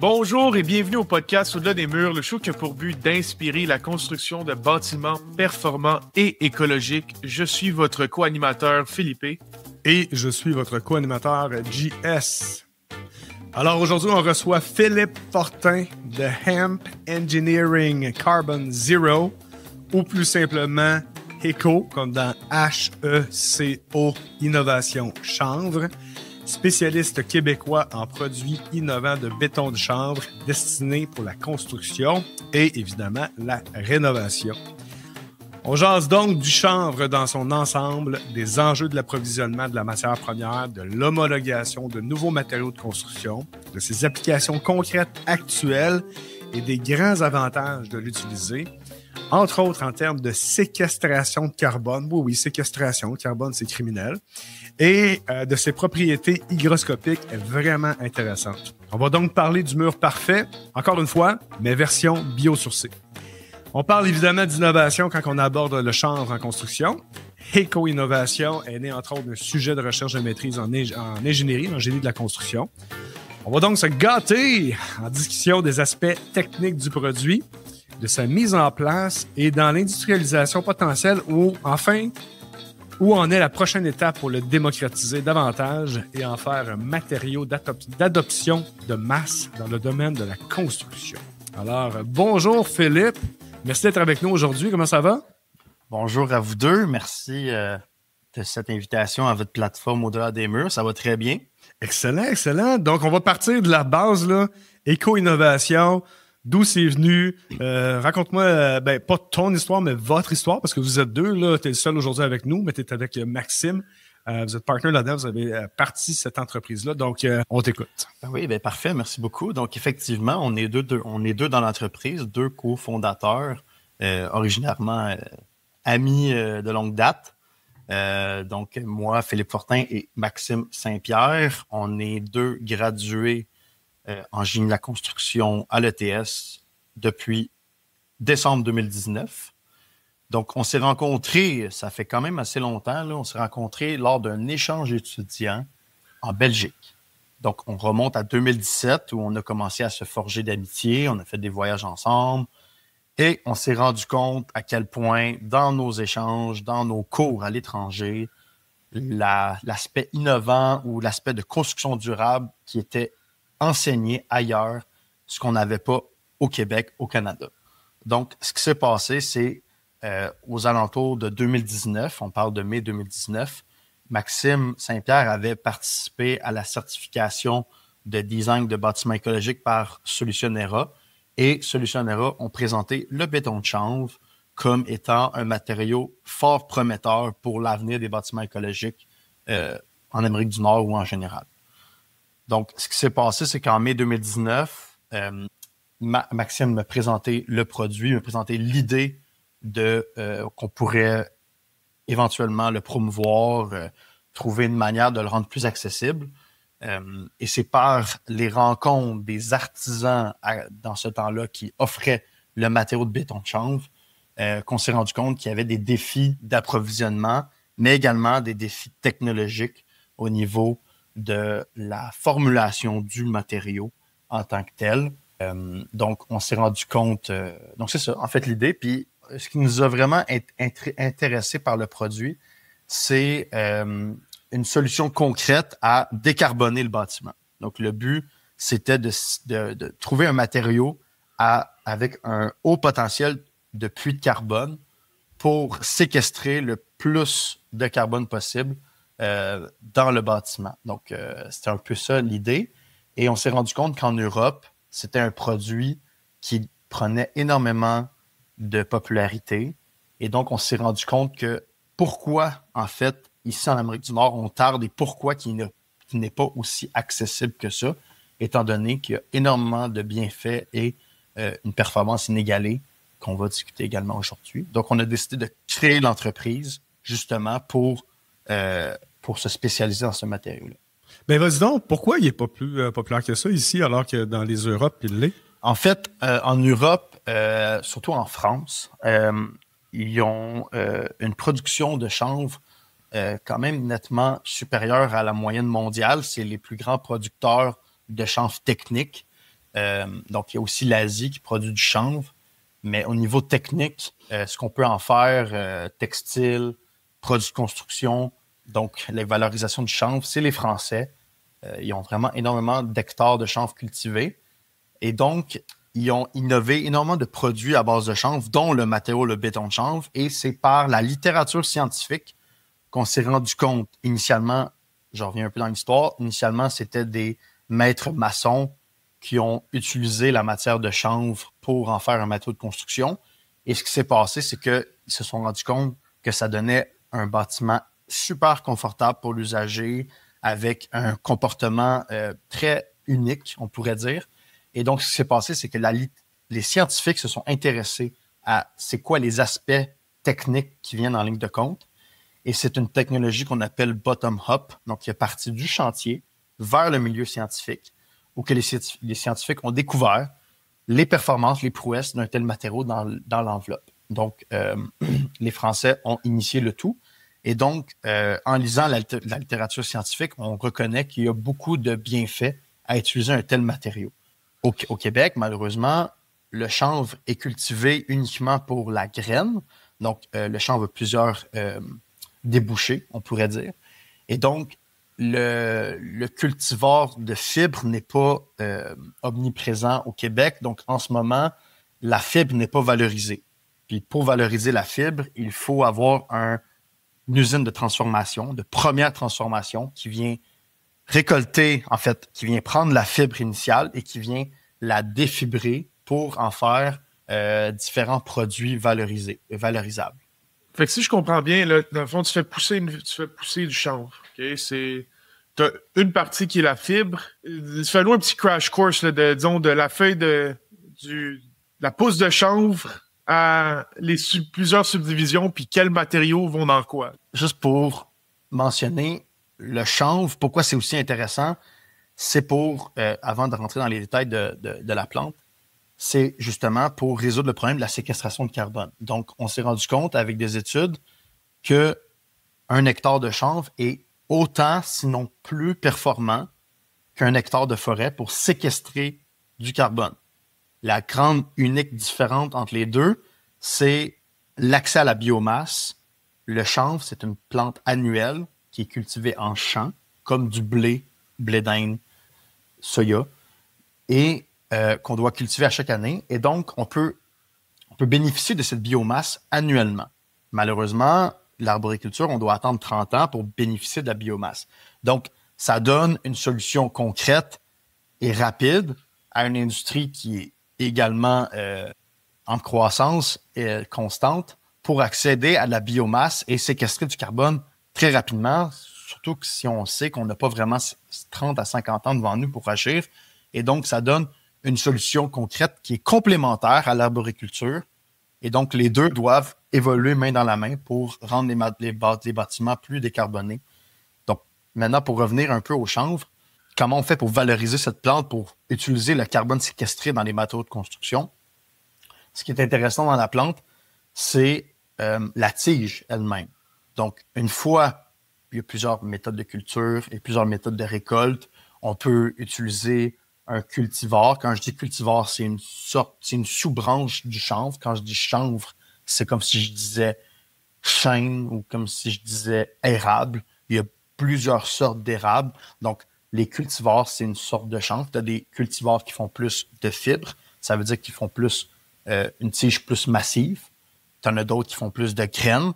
Bonjour et bienvenue au podcast Au-delà des murs, le show qui a pour but d'inspirer la construction de bâtiments performants et écologiques. Je suis votre co-animateur Philippe. Et je suis votre co-animateur JS. Alors aujourd'hui, on reçoit Philippe Fortin de Hemp Engineering Carbon Zero, ou plus simplement HECO, comme dans H-E-C-O, Innovation Chanvre, spécialiste québécois en produits innovants de béton de chanvre destinés pour la construction et évidemment la rénovation. On jase donc du chanvre dans son ensemble, des enjeux de l'approvisionnement de la matière première, de l'homologation de nouveaux matériaux de construction, de ses applications concrètes actuelles et des grands avantages de l'utiliser, entre autres en termes de séquestration de carbone. Oui, séquestration, le carbone, c'est criminel. Et de ses propriétés hygroscopiques vraiment intéressantes. On va donc parler du mur parfait, encore une fois, mais version biosourcée. On parle évidemment d'innovation quand on aborde le chanvre en construction. Éco-innovation est né entre autres d'un sujet de recherche de maîtrise en ingénierie, en génie de la construction. On va donc se gâter en discussion des aspects techniques du produit, de sa mise en place et dans l'industrialisation potentielle où en est la prochaine étape pour le démocratiser davantage et en faire un matériau d'adoption de masse dans le domaine de la construction. Alors, bonjour Philippe. Merci d'être avec nous aujourd'hui. Comment ça va? Bonjour à vous deux. Merci de cette invitation à votre plateforme Au-delà des murs. Ça va très bien. Excellent, excellent. Donc, on va partir de la base, là, éco-innovation, d'où c'est venu. Raconte-moi, pas ton histoire, mais votre histoire, parce que vous êtes deux, là. Tu es le seul aujourd'hui avec nous, mais tu es avec Maxime. Vous êtes partenaire là-dedans, vous avez parti cette entreprise-là. Donc, on t'écoute. Oui, parfait. Merci beaucoup. Donc, effectivement, on est deux dans l'entreprise, deux cofondateurs, originairement amis de longue date. Donc, moi, Philippe Fortin et Maxime Saint-Pierre, on est deux gradués en génie de la construction à l'ETS depuis décembre 2019. Donc, on s'est rencontrés, ça fait quand même assez longtemps, là, on s'est rencontrés lors d'un échange étudiant en Belgique. Donc, on remonte à 2017 où on a commencé à se forger d'amitié, on a fait des voyages ensemble et on s'est rendu compte à quel point, dans nos échanges, dans nos cours à l'étranger, l'aspect innovant ou l'aspect de construction durable qui était enseigné ailleurs, ce qu'on n'avait pas au Québec, au Canada. Donc, ce qui s'est passé, c'est aux alentours de 2019, on parle de mai 2019, Maxime Saint-Pierre avait participé à la certification de design de bâtiments écologiques par Solutionera et Solutionera ont présenté le béton de chanvre comme étant un matériau fort prometteur pour l'avenir des bâtiments écologiques en Amérique du Nord ou en général. Donc, ce qui s'est passé, c'est qu'en mai 2019, Maxime m'a présenté le produit, m'a présenté l'idée qu'on pourrait éventuellement le promouvoir, trouver une manière de le rendre plus accessible. Et c'est par les rencontres des artisans dans ce temps-là qui offraient le matériau de béton de chanvre qu'on s'est rendu compte qu'il y avait des défis d'approvisionnement, mais également des défis technologiques au niveau de la formulation du matériau en tant que tel. Donc, on s'est rendu compte... donc, c'est ça, en fait, l'idée. Puis, ce qui nous a vraiment intéressé par le produit, c'est une solution concrète à décarboner le bâtiment. Donc, le but, c'était de trouver un matériau avec un haut potentiel de puits de carbone pour séquestrer le plus de carbone possible dans le bâtiment. Donc, c'était un peu ça l'idée. Et on s'est rendu compte qu'en Europe, c'était un produit qui prenait énormément de popularité. Et donc, on s'est rendu compte que pourquoi, en fait, ici en Amérique du Nord, on tarde et pourquoi qu'il n'est pas aussi accessible que ça, étant donné qu'il y a énormément de bienfaits et une performance inégalée qu'on va discuter également aujourd'hui. Donc, on a décidé de créer l'entreprise justement pour se spécialiser dans ce matériau-là. Ben vas-y donc, pourquoi il n'est pas plus populaire que ça ici, alors que dans les Europes, il l'est? En fait, en Europe, surtout en France, ils ont une production de chanvre quand même nettement supérieure à la moyenne mondiale. C'est les plus grands producteurs de chanvre technique. Donc, il y a aussi l'Asie qui produit du chanvre. Mais au niveau technique, ce qu'on peut en faire, textile, produits de construction, donc les valorisations du chanvre, c'est les Français. Ils ont vraiment énormément d'hectares de chanvre cultivés. Et donc, ils ont innové énormément de produits à base de chanvre, dont le matériau, le béton de chanvre. Et c'est par la littérature scientifique qu'on s'est rendu compte. Initialement, je reviens un peu dans l'histoire, initialement, c'était des maîtres maçons qui ont utilisé la matière de chanvre pour en faire un matériau de construction. Et ce qui s'est passé, c'est qu'ils se sont rendus compte que ça donnait un bâtiment super confortable pour l'usager, avec un comportement très unique, on pourrait dire. Et donc, ce qui s'est passé, c'est que les scientifiques se sont intéressés à c'est quoi les aspects techniques qui viennent en ligne de compte. Et c'est une technologie qu'on appelle bottom-up, donc qui est partie du chantier vers le milieu scientifique, où que les scientifiques ont découvert les performances, les prouesses d'un tel matériau dans l'enveloppe. Donc, les Français ont initié le tout. Et donc, en lisant la littérature scientifique, on reconnaît qu'il y a beaucoup de bienfaits à utiliser un tel matériau. Au Québec, malheureusement, le chanvre est cultivé uniquement pour la graine. Donc, le chanvre a plusieurs débouchés, on pourrait dire. Et donc, le cultivar de fibres n'est pas omniprésent au Québec. Donc, en ce moment, la fibre n'est pas valorisée. Puis, pour valoriser la fibre, il faut avoir une usine de transformation, de première transformation, qui vient récolter, en fait, qui vient prendre la fibre initiale et qui vient la défibrer pour en faire différents produits valorisables. Fait que si je comprends bien, là, dans le fond, tu fais pousser du chanvre. Okay? T'as une partie qui est la fibre. Fais-nous un petit crash course là, de la feuille de la pousse de chanvre à plusieurs subdivisions, puis quels matériaux vont dans quoi? Juste pour mentionner le chanvre, pourquoi c'est aussi intéressant, c'est pour, avant de rentrer dans les détails de la plante, c'est justement pour résoudre le problème de la séquestration de carbone. Donc, on s'est rendu compte avec des études que 1 hectare de chanvre est autant, sinon plus performant qu'un hectare de forêt pour séquestrer du carbone. La grande unique différence entre les deux, c'est l'accès à la biomasse. Le chanvre, c'est une plante annuelle qui est cultivée en champ, comme du blé d'Inde, soya, et qu'on doit cultiver à chaque année. Et donc, on peut bénéficier de cette biomasse annuellement. Malheureusement, l'arboriculture, on doit attendre 30 ans pour bénéficier de la biomasse. Donc, ça donne une solution concrète et rapide à une industrie qui est également en croissance constante pour accéder à de la biomasse et séquestrer du carbone très rapidement, surtout que si on sait qu'on n'a pas vraiment 30 à 50 ans devant nous pour agir. Et donc, ça donne une solution concrète qui est complémentaire à l'arboriculture. Et donc, les deux doivent évoluer main dans la main pour rendre les bâtiments plus décarbonés. Donc, maintenant, pour revenir un peu au chanvre, comment on fait pour valoriser cette plante, pour utiliser le carbone séquestré dans les matériaux de construction? Ce qui est intéressant dans la plante, c'est la tige elle-même. Donc, une fois, il y a plusieurs méthodes de culture et plusieurs méthodes de récolte. On peut utiliser un cultivar. Quand je dis cultivar, c'est une sous-branche du chanvre. Quand je dis chanvre, c'est comme si je disais chêne ou comme si je disais érable. Il y a plusieurs sortes d'érables. Donc, les cultivars, c'est une sorte de chanvre. Tu as des cultivars qui font plus de fibres. Ça veut dire qu'ils font plus une tige plus massive. Tu en as d'autres qui font plus de graines.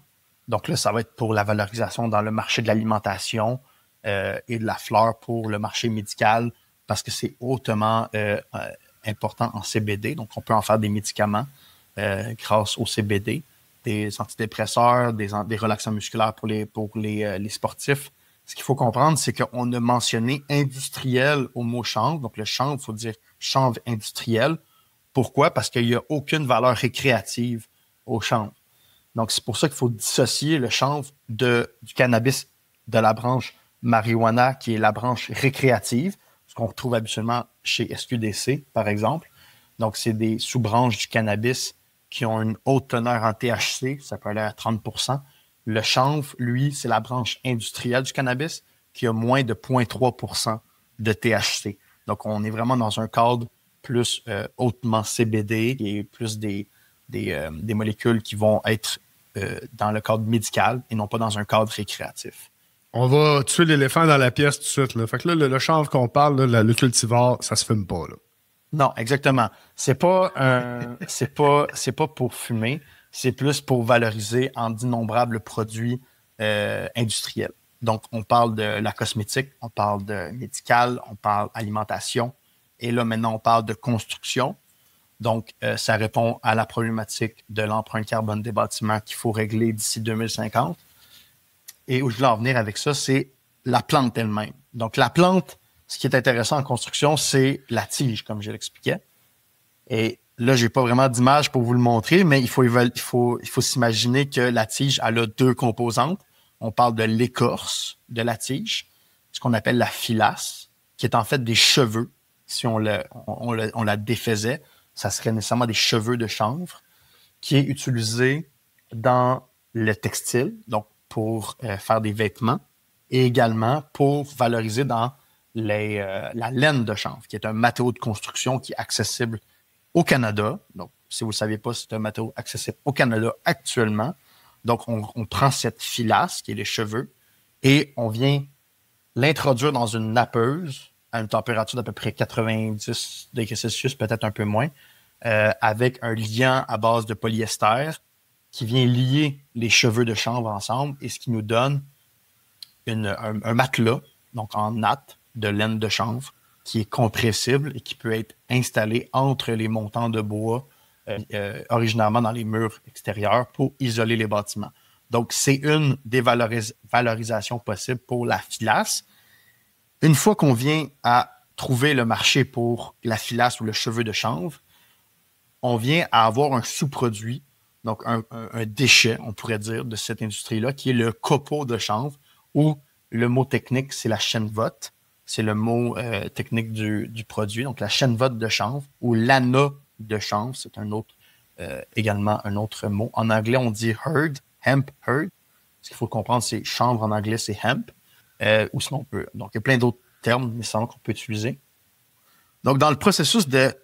Donc là, ça va être pour la valorisation dans le marché de l'alimentation et de la fleur pour le marché médical parce que c'est hautement important en CBD. Donc, on peut en faire des médicaments grâce au CBD, des antidépresseurs, des relaxants musculaires pour les sportifs. Ce qu'il faut comprendre, c'est qu'on a mentionné industriel au mot chanvre. Donc, le chanvre, il faut dire chanvre industriel. Pourquoi? Parce qu'il n'y a aucune valeur récréative au chanvre. Donc, c'est pour ça qu'il faut dissocier le chanvre du cannabis de la branche marijuana, qui est la branche récréative, ce qu'on retrouve habituellement chez SQDC, par exemple. Donc, c'est des sous-branches du cannabis qui ont une haute teneur en THC, ça peut aller à 30%. Le chanvre, lui, c'est la branche industrielle du cannabis qui a moins de 0,3% de THC. Donc, on est vraiment dans un cadre plus hautement CBD et plus des molécules qui vont être dans le cadre médical et non pas dans un cadre récréatif. On va tuer l'éléphant dans la pièce tout de suite. Là. Fait que là, le chanvre qu'on parle, là, le cultivar, ça se fume pas. Là. Non, exactement. C'est pas pour fumer, c'est plus pour valoriser en d'innombrables produits industriels. Donc, on parle de la cosmétique, on parle de médical, on parle alimentation, et là, maintenant, on parle de construction. Donc, ça répond à la problématique de l'empreinte carbone des bâtiments qu'il faut régler d'ici 2050. Et où je voulais en venir avec ça, c'est la plante elle-même. Donc, la plante, ce qui est intéressant en construction, c'est la tige, comme je l'expliquais. Et là, j'ai pas vraiment d'image pour vous le montrer, mais il faut s'imaginer que la tige, elle a deux composantes. On parle de l'écorce de la tige, ce qu'on appelle la filasse, qui est en fait des cheveux. Si on la défaisait, ça serait nécessairement des cheveux de chanvre, qui est utilisé dans le textile, donc pour faire des vêtements, et également pour valoriser dans la laine de chanvre, qui est un matériau de construction qui est accessible au Canada. Donc, si vous ne le savez pas, c'est un matériau accessible au Canada actuellement. Donc, on prend cette filasse, qui est les cheveux, et on vient l'introduire dans une nappeuse à une température d'à peu près 90 degrés Celsius, peut-être un peu moins, avec un liant à base de polyester qui vient lier les cheveux de chanvre ensemble et ce qui nous donne un matelas, donc en natte de laine de chanvre, qui est compressible et qui peut être installé entre les montants de bois originairement dans les murs extérieurs pour isoler les bâtiments. Donc, c'est une des valorisations possibles pour la filasse. Une fois qu'on vient à trouver le marché pour la filasse ou le cheveu de chanvre, on vient à avoir un sous-produit, donc un déchet, on pourrait dire, de cette industrie-là, qui est le copeau de chanvre, ou le mot technique, c'est la chènevotte. C'est le mot technique du produit. Donc, la chènevotte de chanvre ou l'ana de chanvre, c'est également un autre mot. En anglais, on dit hurd, hemp hurd. Ce qu'il faut comprendre, c'est chanvre en anglais, c'est hemp. Ou sinon, on peut. Donc, il y a plein d'autres termes nécessairement qu'on peut utiliser. Donc, dans le processus de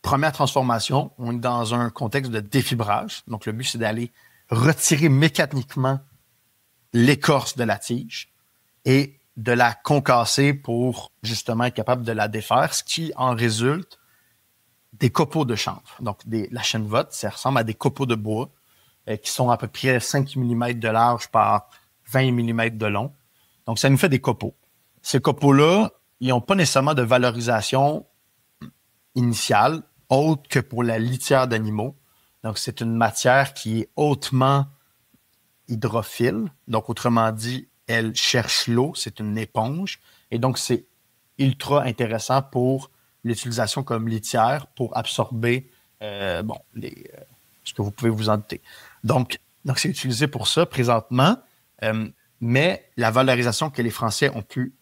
première transformation, on est dans un contexte de défibrage. Donc, le but, c'est d'aller retirer mécaniquement l'écorce de la tige et de la concasser pour justement être capable de la défaire, ce qui en résulte des copeaux de chanvre. Donc, la chènevotte, ça ressemble à des copeaux de bois qui sont à peu près 5 mm de large par 20 mm de long. Donc, ça nous fait des copeaux. Ces copeaux-là, ils n'ont pas nécessairement de valorisation initiale, autre que pour la litière d'animaux. Donc, c'est une matière qui est hautement hydrophile. Donc, autrement dit, elle cherche l'eau, c'est une éponge. Et donc, c'est ultra intéressant pour l'utilisation comme litière pour absorber ce que vous pouvez vous en douter. Donc c'est utilisé pour ça présentement. Mais la valorisation que les Français ont pu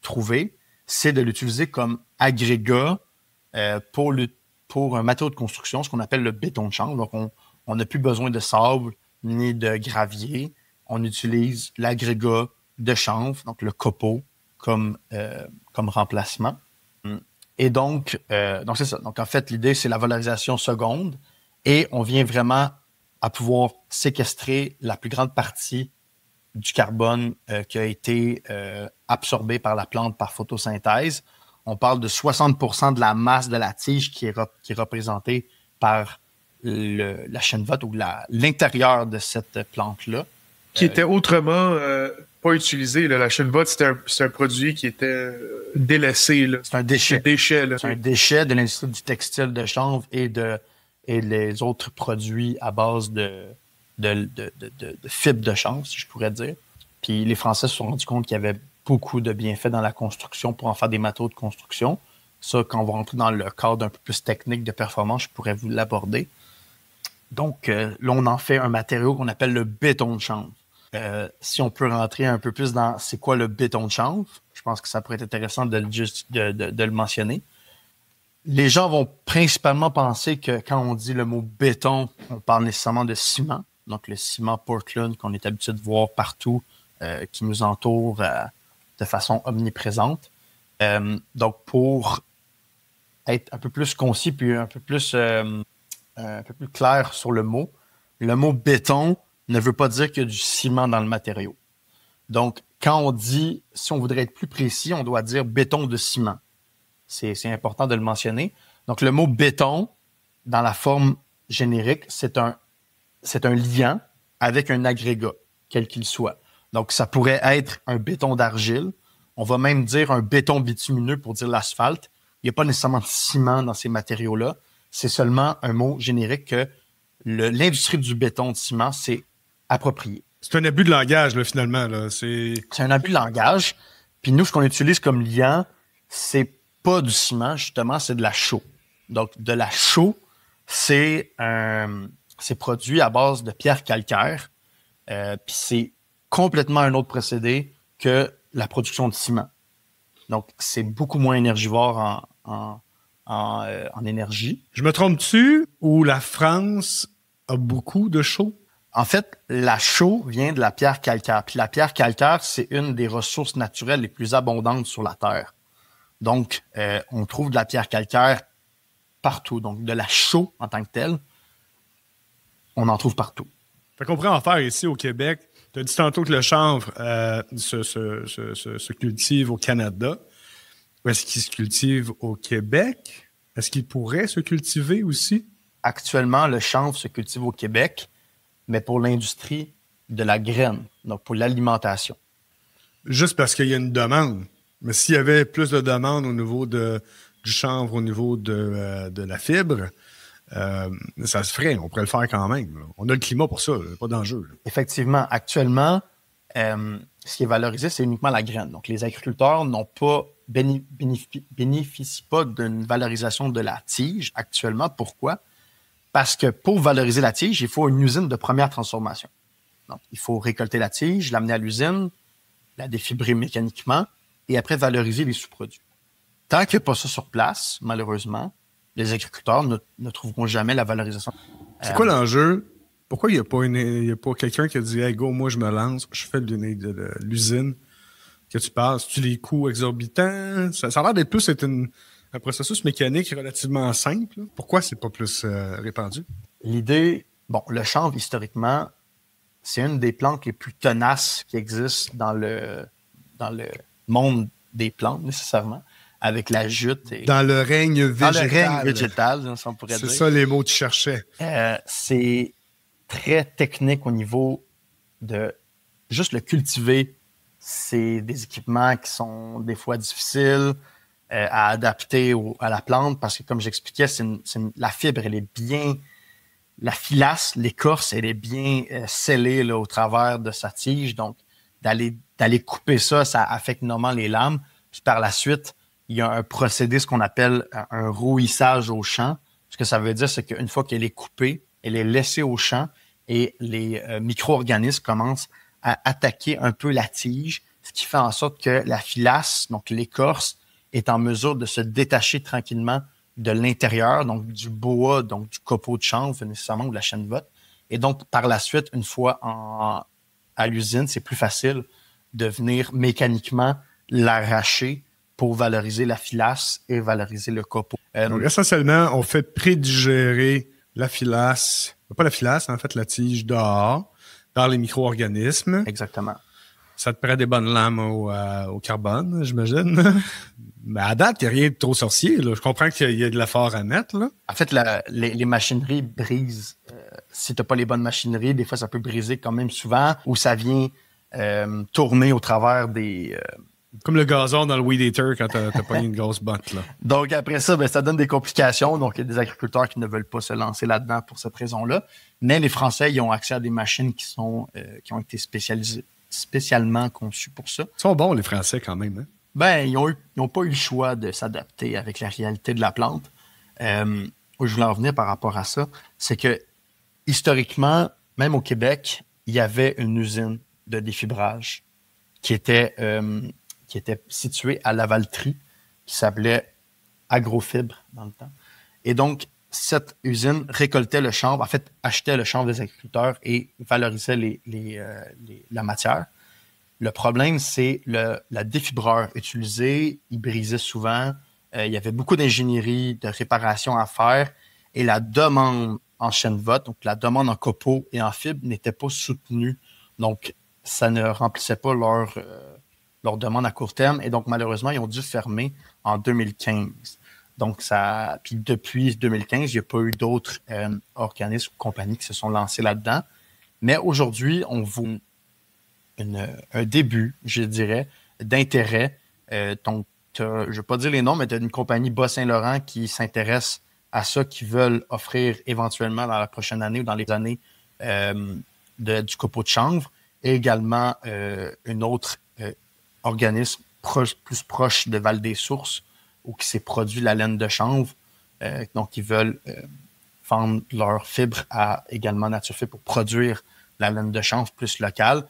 trouver, c'est de l'utiliser comme agrégat pour un matériau de construction, ce qu'on appelle le béton de chanvre. Donc, on n'a plus besoin de sable ni de gravier. On utilise l'agrégat de chanvre, donc le copeau, comme remplacement. Et donc c'est ça. Donc, en fait, l'idée, c'est la valorisation seconde et on vient vraiment à pouvoir séquestrer la plus grande partie du carbone qui a été absorbé par la plante par photosynthèse. On parle de 60% de la masse de la tige qui est représentée par la chènevotte ou l'intérieur de cette plante-là. Qui était autrement pas utilisé. Là. La chènevotte, c'est un produit qui était délaissé. Là. C'est un déchet. C'est un déchet de l'industrie du textile de chanvre et les autres produits à base de fibres de chanvre, si je pourrais dire. Puis les Français se sont rendus compte qu'il y avait beaucoup de bienfaits dans la construction pour en faire des matériaux de construction. Ça, quand on va rentrer dans le cadre un peu plus technique de performance, je pourrais vous l'aborder. Donc, là, on en fait un matériau qu'on appelle le béton de chanvre. Si on peut rentrer un peu plus dans c'est quoi le béton de chanvre, je pense que ça pourrait être intéressant de le mentionner. Les gens vont principalement penser que quand on dit le mot béton, on parle nécessairement de ciment. Donc, le ciment Portland qu'on est habitué de voir partout, qui nous entoure de façon omniprésente. Donc, pour être un peu plus concis puis un peu plus clair sur le mot. Le mot béton ne veut pas dire qu'il y a du ciment dans le matériau. Donc, quand on dit, si on voudrait être plus précis, on doit dire béton de ciment. C'est important de le mentionner. Donc, le mot béton, dans la forme générique, c'est un liant avec un agrégat, quel qu'il soit. Donc, ça pourrait être un béton d'argile. On va même dire un béton bitumineux pour dire l'asphalte. Il n'y a pas nécessairement de ciment dans ces matériaux-là. C'est seulement un mot générique que l'industrie du béton de ciment s'est approprié. C'est un abus de langage, là, finalement. Là. C'est un abus de langage. Puis nous, ce qu'on utilise comme liant, c'est pas du ciment, justement, c'est de la chaux. Donc, de la chaux, c'est produit à base de pierre calcaire. Puis c'est complètement un autre procédé que la production de ciment. Donc, c'est beaucoup moins énergivore en énergie. Je me trompe-tu ou la France a beaucoup de chaux? En fait, la chaux vient de la pierre calcaire. Puis la pierre calcaire, c'est une des ressources naturelles les plus abondantes sur la Terre. Donc, on trouve de la pierre calcaire partout. Donc, de la chaux en tant que telle, on en trouve partout. Fait qu'on pourrait en faire ici au Québec. Tu as dit tantôt que le chanvre se cultive au Canada. Est-ce qu'il se cultive au Québec? Est-ce qu'il pourrait se cultiver aussi? Actuellement, le chanvre se cultive au Québec, mais pour l'industrie de la graine, donc pour l'alimentation. Juste parce qu'il y a une demande. Mais s'il y avait plus de demande au niveau du chanvre, au niveau de la fibre, ça se ferait. On pourrait le faire quand même. Là. On a le climat pour ça, pas d'enjeu. Là. Effectivement, actuellement, ce qui est valorisé, c'est uniquement la graine. Donc, les agriculteurs n'ont pas bénéficient pas d'une valorisation de la tige actuellement. Pourquoi? Parce que pour valoriser la tige, il faut une usine de première transformation. Donc, il faut récolter la tige, l'amener à l'usine, la défibrer mécaniquement et après valoriser les sous-produits. Tant qu'il n'y a pas ça sur place, malheureusement, les agriculteurs ne trouveront jamais la valorisation. C'est quoi l'enjeu? Pourquoi il n'y a pas quelqu'un qui a dit « Hey, go, moi, je me lance, je fais de l'usine que tu passes. » Tu les coûts exorbitants? Ça a l'air d'être plus un processus mécanique relativement simple. Pourquoi c'est pas plus répandu? L'idée, le chanvre, historiquement, c'est une des plantes les plus tenaces qui existent dans le monde des plantes, nécessairement, avec la jute. Dans le règne végétal. Dans le règne végétal, on pourrait dire. C'est ça les mots que tu cherchais. C'est très technique au niveau de juste le cultiver. C'est des équipements qui sont des fois difficiles à adapter à la plante parce que, comme j'expliquais, la fibre, elle est bien... La filasse, l'écorce, elle est bien scellée là, au travers de sa tige. Donc, d'aller couper ça affecte normalement les lames. Puis par la suite, il y a un procédé, ce qu'on appelle un rouissage au champ. Ce que ça veut dire, c'est qu'une fois qu'elle est coupée, elle est laissée au champ et les micro-organismes commencent à attaquer un peu la tige, ce qui fait en sorte que la filasse, donc l'écorce, est en mesure de se détacher tranquillement de l'intérieur, donc du bois, donc du copeau de chanvre nécessairement ou de la chènevotte. Et donc, par la suite, une fois à l'usine, c'est plus facile de venir mécaniquement l'arracher pour valoriser la filasse et valoriser le copeau. Donc, essentiellement, on fait prédigérer la filasse, pas la filasse, en fait, la tige dehors, dans les micro-organismes. Exactement. Ça te prend des bonnes lames au carbone, j'imagine. Mais à date, il n'y a rien de trop sorcier. Là. Je comprends qu'il y a de l'effort à mettre. Là. En fait, les machineries brisent. Si tu n'as pas les bonnes machineries, des fois, ça peut briser quand même souvent ou ça vient tourner au travers des... Comme le gazon dans le Weed Eater quand tu as pas une grosse botte. Là. Donc, après ça, ça donne des complications. Donc, il y a des agriculteurs qui ne veulent pas se lancer là-dedans pour cette raison-là. Mais les Français, ils ont accès à des machines qui ont été spécialement conçues pour ça. Ils sont bons, les Français, quand même. Hein? Ils n'ont pas eu le choix de s'adapter avec la réalité de la plante. Où je voulais en venir par rapport à ça, c'est que, historiquement, même au Québec, il y avait une usine de défibrage qui était située à Lavaltrie, qui s'appelait Agrofibre dans le temps. Et donc, cette usine récoltait le chanvre, en fait, achetait le chanvre des agriculteurs et valorisait la matière. Le problème, c'est la défibreur utilisé, il brisait souvent, Il y avait beaucoup d'ingénierie, de réparation à faire et la demande en chaîne vote, donc la demande en copeaux et en fibres n'était pas soutenue. Donc, ça ne remplissait pas leur demande à court terme et donc malheureusement, ils ont dû fermer en 2015. Donc, puis depuis 2015, il n'y a pas eu d'autres organismes ou compagnies qui se sont lancés là-dedans. Mais aujourd'hui, on voit un début, je dirais, d'intérêt. Donc, je ne vais pas dire les noms, mais tu as une compagnie Bas-Saint-Laurent qui s'intéresse à ça, qui veulent offrir éventuellement dans la prochaine année ou dans les années du copeau de chanvre. Et également un autre organisme plus proche de Val-des-Sources où qui s'est produit la laine de chanvre. Donc, ils veulent vendre leurs fibres à également Naturefib pour produire la laine de chanvre plus locale.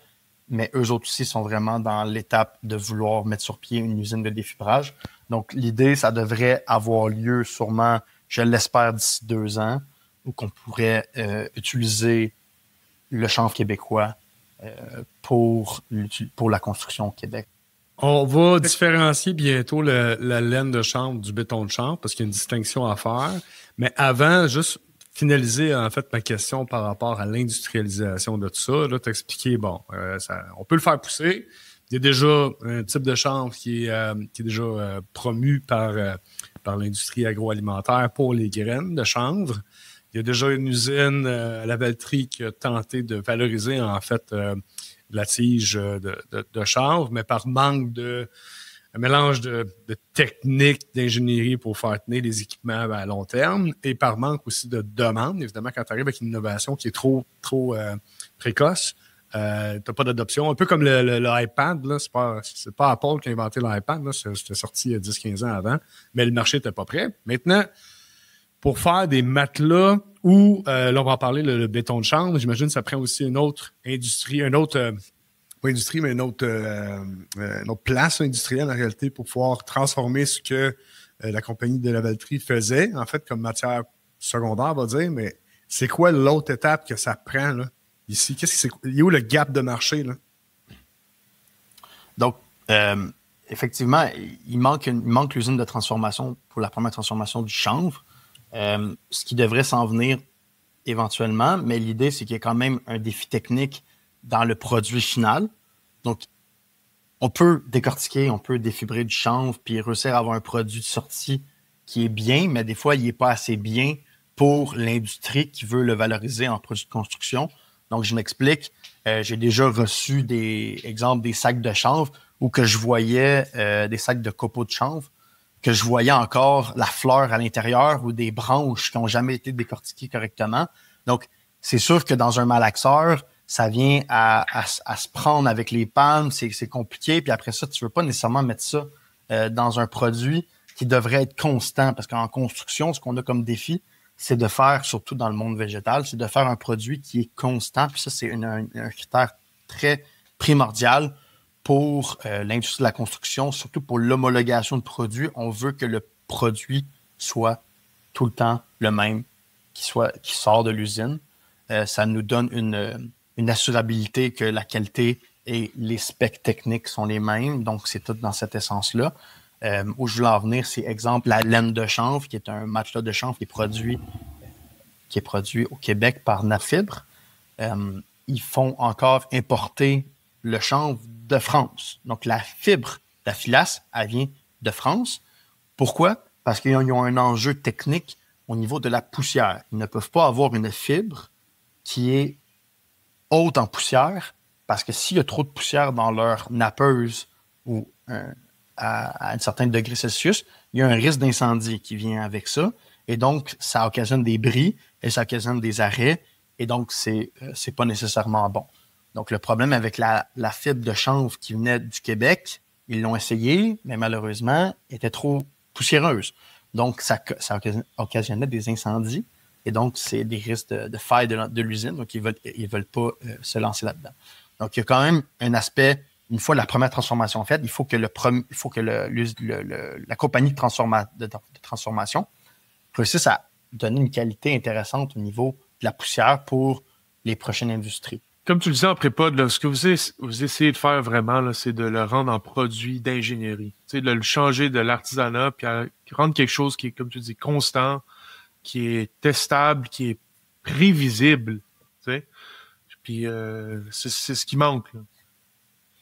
Mais eux autres aussi sont vraiment dans l'étape de vouloir mettre sur pied une usine de défibrage. Donc, l'idée, ça devrait avoir lieu sûrement, je l'espère, d'ici 2 ans, où qu'on pourrait utiliser le chanvre québécois pour la construction au Québec. On va différencier bientôt la laine de chanvre du béton de chanvre parce qu'il y a une distinction à faire. Mais avant, juste finaliser en fait ma question par rapport à l'industrialisation de tout ça. Là, t'expliquer, on peut le faire pousser. Il y a déjà un type de chanvre qui est déjà promu par l'industrie agroalimentaire pour les graines de chanvre. Il y a déjà une usine à la Valtrie qui a tenté de valoriser en fait la tige de chanvre, mais par manque un mélange de techniques d'ingénierie pour faire tenir les équipements à long terme et par manque aussi de demande. Évidemment, quand tu arrives avec une innovation qui est trop précoce, tu n'as pas d'adoption. Un peu comme l'iPad, là, c'est pas Apple qui a inventé l'iPad, là, c'était sorti il y a 10-15 ans avant, mais le marché n'était pas prêt. Maintenant, pour faire des matelas ou, là, on va en parler, le béton de chanvre, j'imagine que ça prend aussi une autre industrie, pas industrie, mais une autre place industrielle en réalité pour pouvoir transformer ce que la compagnie de la Valtrie faisait, en fait, comme matière secondaire, on va dire, mais c'est quoi l'autre étape que ça prend, là, ici? Il y a où le gap de marché, là? Donc, effectivement, il manque l'usine de transformation pour la première transformation du chanvre, ce qui devrait s'en venir éventuellement, mais l'idée, c'est qu'il y a quand même un défi technique dans le produit final. Donc, on peut décortiquer, on peut défibrer du chanvre puis réussir à avoir un produit de sortie qui est bien, mais des fois, il n'est pas assez bien pour l'industrie qui veut le valoriser en produit de construction. Donc, je m'explique. J'ai déjà reçu des sacs de chanvre où que je voyais des sacs de copeaux de chanvre, que je voyais encore la fleur à l'intérieur ou des branches qui n'ont jamais été décortiquées correctement. Donc, c'est sûr que dans un malaxeur, ça vient à se prendre avec les pannes, c'est compliqué. Puis après ça, tu veux pas nécessairement mettre ça dans un produit qui devrait être constant. Parce qu'en construction, ce qu'on a comme défi, c'est de faire, surtout dans le monde végétal, c'est de faire un produit qui est constant. Puis ça, c'est un critère très primordial pour l'industrie de la construction, surtout pour l'homologation de produits. On veut que le produit soit tout le temps le même, qui sort de l'usine. Ça nous donne une assurabilité que la qualité et les specs techniques sont les mêmes. Donc, c'est tout dans cette essence-là. Où je voulais en venir, c'est exemple la laine de chanvre, qui est un matelas de chanvre qui est produit au Québec par Nafibre. Ils font encore importer le chanvre de France. Donc, la fibre d'Aphilas, elle vient de France. Pourquoi? Parce qu'ils ont un enjeu technique au niveau de la poussière. Ils ne peuvent pas avoir une fibre qui est haute en poussière, parce que s'il y a trop de poussière dans leur nappeuse ou à un certain degré Celsius, il y a un risque d'incendie qui vient avec ça. Et donc, ça occasionne des bris et ça occasionne des arrêts. Et donc, c'est pas nécessairement bon. Donc, le problème avec la fibre de chanvre qui venait du Québec, ils l'ont essayé, mais malheureusement, elle était trop poussiéreuse. Donc, ça occasionnait des incendies. Et donc, c'est des risques de faille de l'usine. Donc, ils veulent pas se lancer là-dedans. Donc, il y a quand même un aspect, une fois la première transformation faite, il faut que la compagnie de transformation réussisse à donner une qualité intéressante au niveau de la poussière pour les prochaines industries. comme tu le disais en prépod, là, ce que vous essayez de faire vraiment, là, c'est de le rendre en produit d'ingénierie. Tu sais, de le changer de l'artisanat, puis à rendre quelque chose qui est, comme tu dis, constant, qui est testable, qui est prévisible. Tu sais. Puis c'est ce qui manque. Là.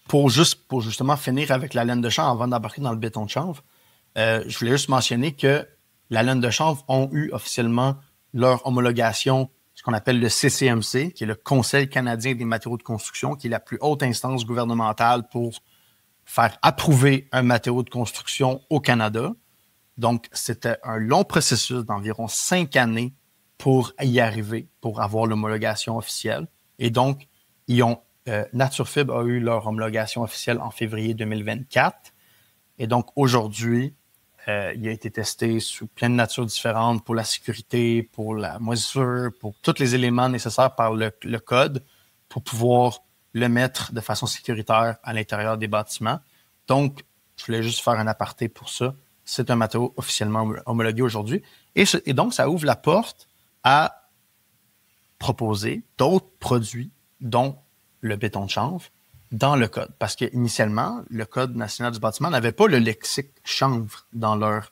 Pour justement finir avec la laine de chanvre avant d'embarquer dans le béton de chanvre, je voulais juste mentionner que la laine de chanvre ont eu officiellement leur homologation, ce qu'on appelle le CCMC, qui est le Conseil canadien des matériaux de construction, qui est la plus haute instance gouvernementale pour faire approuver un matériau de construction au Canada. Donc, c'était un long processus d'environ 5 années pour y arriver, pour avoir l'homologation officielle. Et donc, Naturefib a eu leur homologation officielle en février 2024. Et donc, aujourd'hui, il a été testé sous plein de natures différentes pour la sécurité, pour la moisissure, pour tous les éléments nécessaires par le code pour pouvoir le mettre de façon sécuritaire à l'intérieur des bâtiments. Donc, je voulais juste faire un aparté pour ça. C'est un matériau officiellement homologué aujourd'hui. Et donc, ça ouvre la porte à proposer d'autres produits, dont le béton de chanvre, dans le code. Parce qu'initialement, le Code national du bâtiment n'avait pas le lexique chanvre dans leur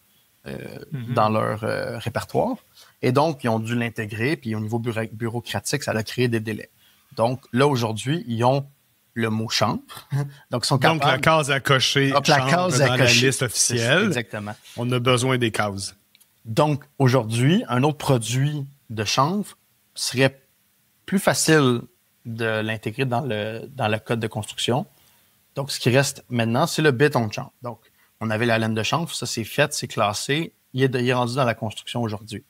répertoire. Et donc, ils ont dû l'intégrer, puis au niveau bureaucratique, ça a créé des délais. Donc, là, aujourd'hui, ils ont le mot chanvre. Donc, ils sont capables... Donc, la case à cocher donc, la case à dans cocher. la liste officielle. Exactement. On a besoin des cases. Donc, aujourd'hui, un autre produit de chanvre serait plus facile de l'intégrer dans le code de construction. Donc, ce qui reste maintenant, c'est le béton de chanvre. Donc, on avait la laine de chanvre, ça c'est fait, c'est classé, il est rendu dans la construction aujourd'hui.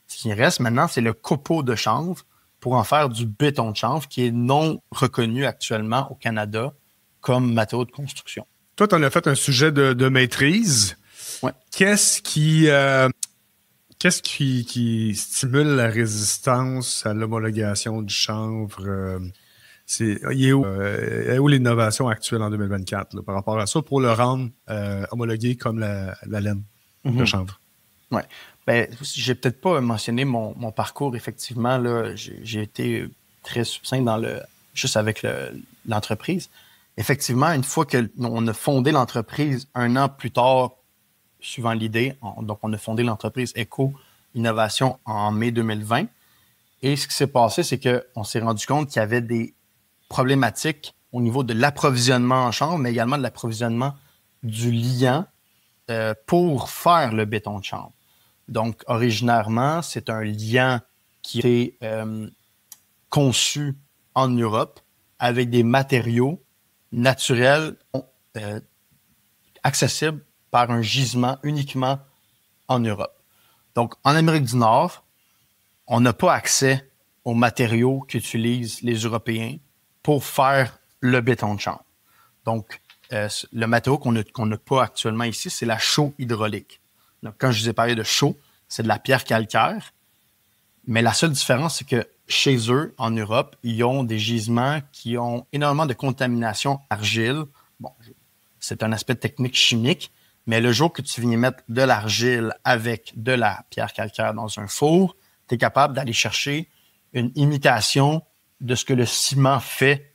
Ce qui reste maintenant, c'est le copeau de chanvre pour en faire du béton de chanvre qui est non reconnu actuellement au Canada comme matériau de construction. Toi, tu en as fait un sujet de maîtrise. Ouais. Qu'est-ce qui stimule la résistance à l'homologation du chanvre? Il est où l'innovation actuelle en 2024 là, par rapport à ça pour le rendre homologué comme la laine de chanvre? Oui. Ben, j'ai peut-être pas mentionné mon parcours, effectivement. Là, j'ai été très succinct juste avec l'entreprise. Effectivement, une fois qu'on a fondé l'entreprise, 1 an plus tard, suivant l'idée, donc on a fondé l'entreprise Eco Innovation en mai 2020. Et ce qui s'est passé, c'est qu'on s'est rendu compte qu'il y avait des problématiques au niveau de l'approvisionnement en chanvre, mais également de l'approvisionnement du liant pour faire le béton de chanvre. Donc, originairement, c'est un liant qui a été conçu en Europe avec des matériaux naturels accessibles par un gisement uniquement en Europe. Donc, en Amérique du Nord, on n'a pas accès aux matériaux qu'utilisent les Européens pour faire le béton de chanvre. Donc, le matériau qu'on n'a pas actuellement ici, c'est la chaux hydraulique. Donc, quand je vous ai parlé de chaux, c'est de la pierre calcaire. Mais la seule différence, c'est que chez eux, en Europe, ils ont des gisements qui ont énormément de contamination argile. Bon, c'est un aspect technique chimique, mais le jour que tu viens mettre de l'argile avec de la pierre calcaire dans un four, tu es capable d'aller chercher une imitation de ce que le ciment fait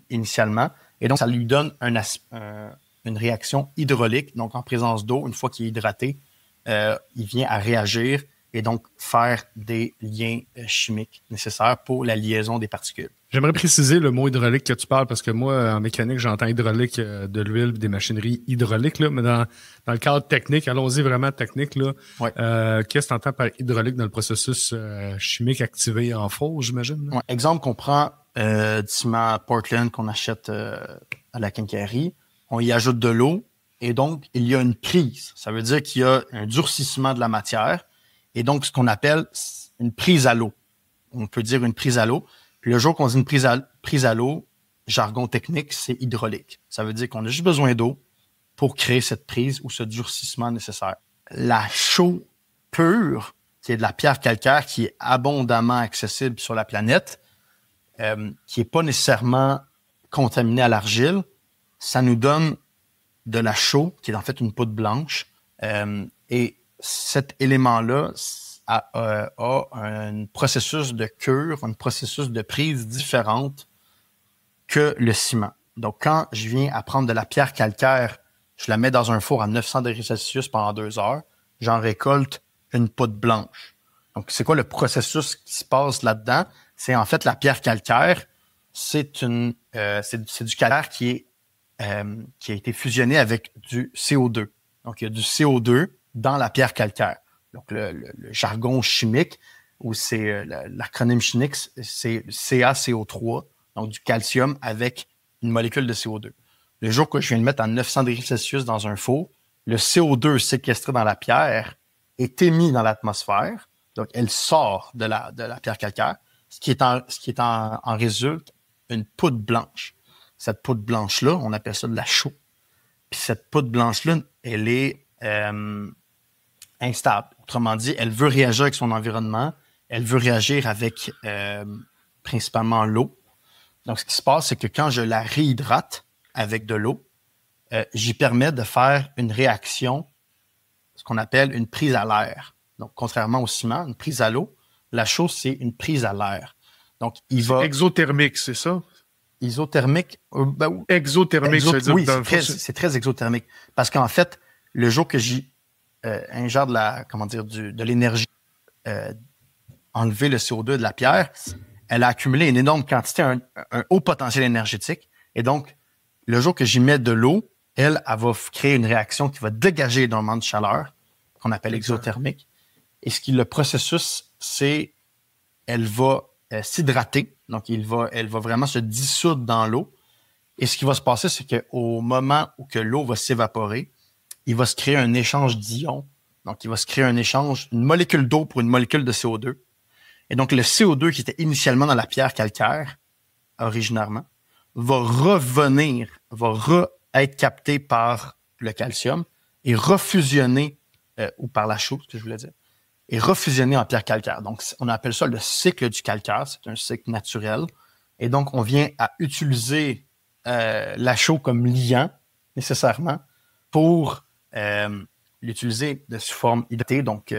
initialement. Et donc, ça lui donne une réaction hydraulique. Donc, en présence d'eau, une fois qu'il est hydraté, il vient à réagir et donc faire des liens chimiques nécessaires pour la liaison des particules. J'aimerais préciser le mot hydraulique que tu parles parce que moi, en mécanique, j'entends hydraulique de l'huile et des machineries hydrauliques. Là, mais dans le cadre technique, allons-y vraiment technique. Là, ouais. Qu'est-ce que tu entends par hydraulique dans le processus chimique activé en four, j'imagine? Ouais. Exemple qu'on prend du ciment Portland qu'on achète à la quincaillerie. On y ajoute de l'eau et donc il y a une prise. Ça veut dire qu'il y a un durcissement de la matière et donc ce qu'on appelle une prise à l'eau. On peut dire une prise à l'eau. Puis le jour qu'on dit une prise à l'eau, jargon technique, c'est hydraulique. Ça veut dire qu'on a juste besoin d'eau pour créer cette prise ou ce durcissement nécessaire. La chaux pure, qui est de la pierre calcaire qui est abondamment accessible sur la planète, qui n'est pas nécessairement contaminée à l'argile, ça nous donne de la chaux, qui est en fait une poudre blanche. Et cet élément-là a un processus de cure, un processus de prise différente que le ciment. Donc, quand je viens à prendre de la pierre calcaire, je la mets dans un four à 900 degrés Celsius pendant 2 heures, j'en récolte une poudre blanche. Donc, c'est quoi le processus qui se passe là-dedans? C'est en fait la pierre calcaire, c'est du calcaire qui a été fusionné avec du CO2. Donc, il y a du CO2 dans la pierre calcaire. Donc, le jargon chimique, ou c'est l'acronyme chimique, c'est CaCO3, donc du calcium avec une molécule de CO2. Le jour que je viens de mettre à 900 degrés Celsius dans un four, le CO2 séquestré dans la pierre est émis dans l'atmosphère. Donc, elle sort de la pierre calcaire, ce qui en résulte une poudre blanche. Cette poudre blanche-là, on appelle ça de la chaux. Puis cette poudre blanche-là, elle est instable. Autrement dit, elle veut réagir avec son environnement, elle veut réagir avec principalement l'eau. Donc, ce qui se passe, c'est que quand je la réhydrate avec de l'eau, j'y permets de faire une réaction, ce qu'on appelle une prise à l'air. Donc, contrairement au ciment, une prise à l'eau, la chaux, c'est une prise à l'air. Donc, exothermique, c'est ça? Isothermique? Exothermique, ça veut dire. Oui, c'est très exothermique. Parce qu'en fait, le jour que j'y ingère de l'énergie, enlever le CO2 de la pierre, elle a accumulé une énorme quantité, un haut potentiel énergétique. Et donc, le jour que j'y mets de l'eau, elle va créer une réaction qui va dégager énormément de chaleur, qu'on appelle exothermique. Et le processus, c'est elle va s'hydrater. Donc, elle va vraiment se dissoudre dans l'eau. Et ce qui va se passer, c'est qu'au moment où que l'eau va s'évaporer, il va se créer un échange d'ions. Donc, il va se créer un échange, une molécule d'eau pour une molécule de CO2. Et donc, le CO2 qui était initialement dans la pierre calcaire, originairement, va être capté par le calcium et refusionné, ou par la chaux, ce que je voulais dire, et refusionné en pierre calcaire. Donc, on appelle ça le cycle du calcaire. C'est un cycle naturel. Et donc, on vient à utiliser la chaux comme liant, nécessairement, pour l'utiliser sous forme hydratée, donc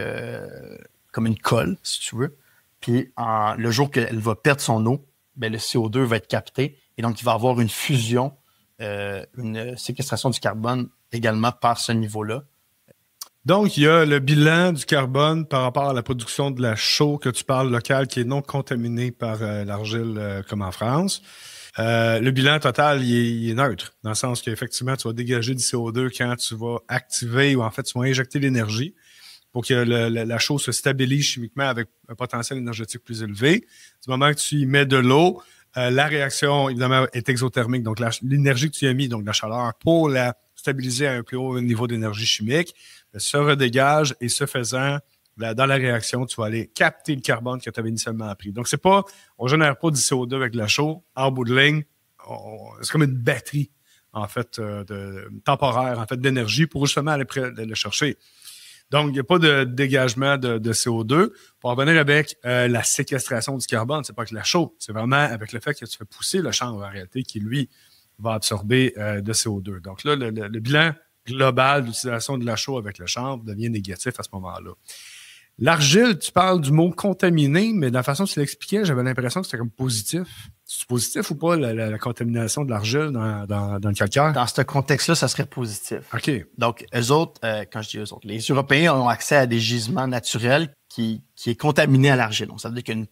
comme une colle, si tu veux. Puis, le jour qu'elle va perdre son eau, ben, le CO2 va être capté. Et donc, il va y avoir une fusion, une séquestration du carbone également par ce niveau-là. Donc, il y a le bilan du carbone par rapport à la production de la chaux que tu parles locale qui est non contaminée par l'argile comme en France. Le bilan total, il est neutre, dans le sens qu'effectivement, tu vas dégager du CO2 quand tu vas activer ou en fait, tu vas injecter l'énergie pour que la chaux se stabilise chimiquement avec un potentiel énergétique plus élevé. Du moment que tu y mets de l'eau, la réaction, évidemment, est exothermique. Donc, l'énergie que tu as mis, donc la chaleur, pour la stabiliser à un plus haut niveau d'énergie chimique, se redégage et ce faisant, dans la réaction, tu vas aller capter le carbone que tu avais initialement pris. Donc, on ne génère pas du CO2 avec la chaux. En bout de ligne, c'est comme une batterie, en fait, temporaire, en fait, d'énergie pour justement aller le chercher. Donc, il n'y a pas de dégagement de CO2. Pour revenir avec la séquestration du carbone, c'est pas avec la chaux, c'est vraiment avec le fait que tu fais pousser le chanvre, en réalité, qui, lui, va absorber de CO2. Donc là, le bilan global d'utilisation de la chaux avec le chanvre devient négatif à ce moment-là. L'argile, tu parles du mot contaminé, mais de la façon dont tu l'expliquais, j'avais l'impression que c'était comme positif. C'est positif ou pas, la contamination de l'argile dans le calcaire? Dans ce contexte-là, ça serait positif. OK. Donc, eux autres, quand je dis eux autres, les Européens ont accès à des gisements naturels qui est contaminé à l'argile. Donc, ça veut dire qu'il y a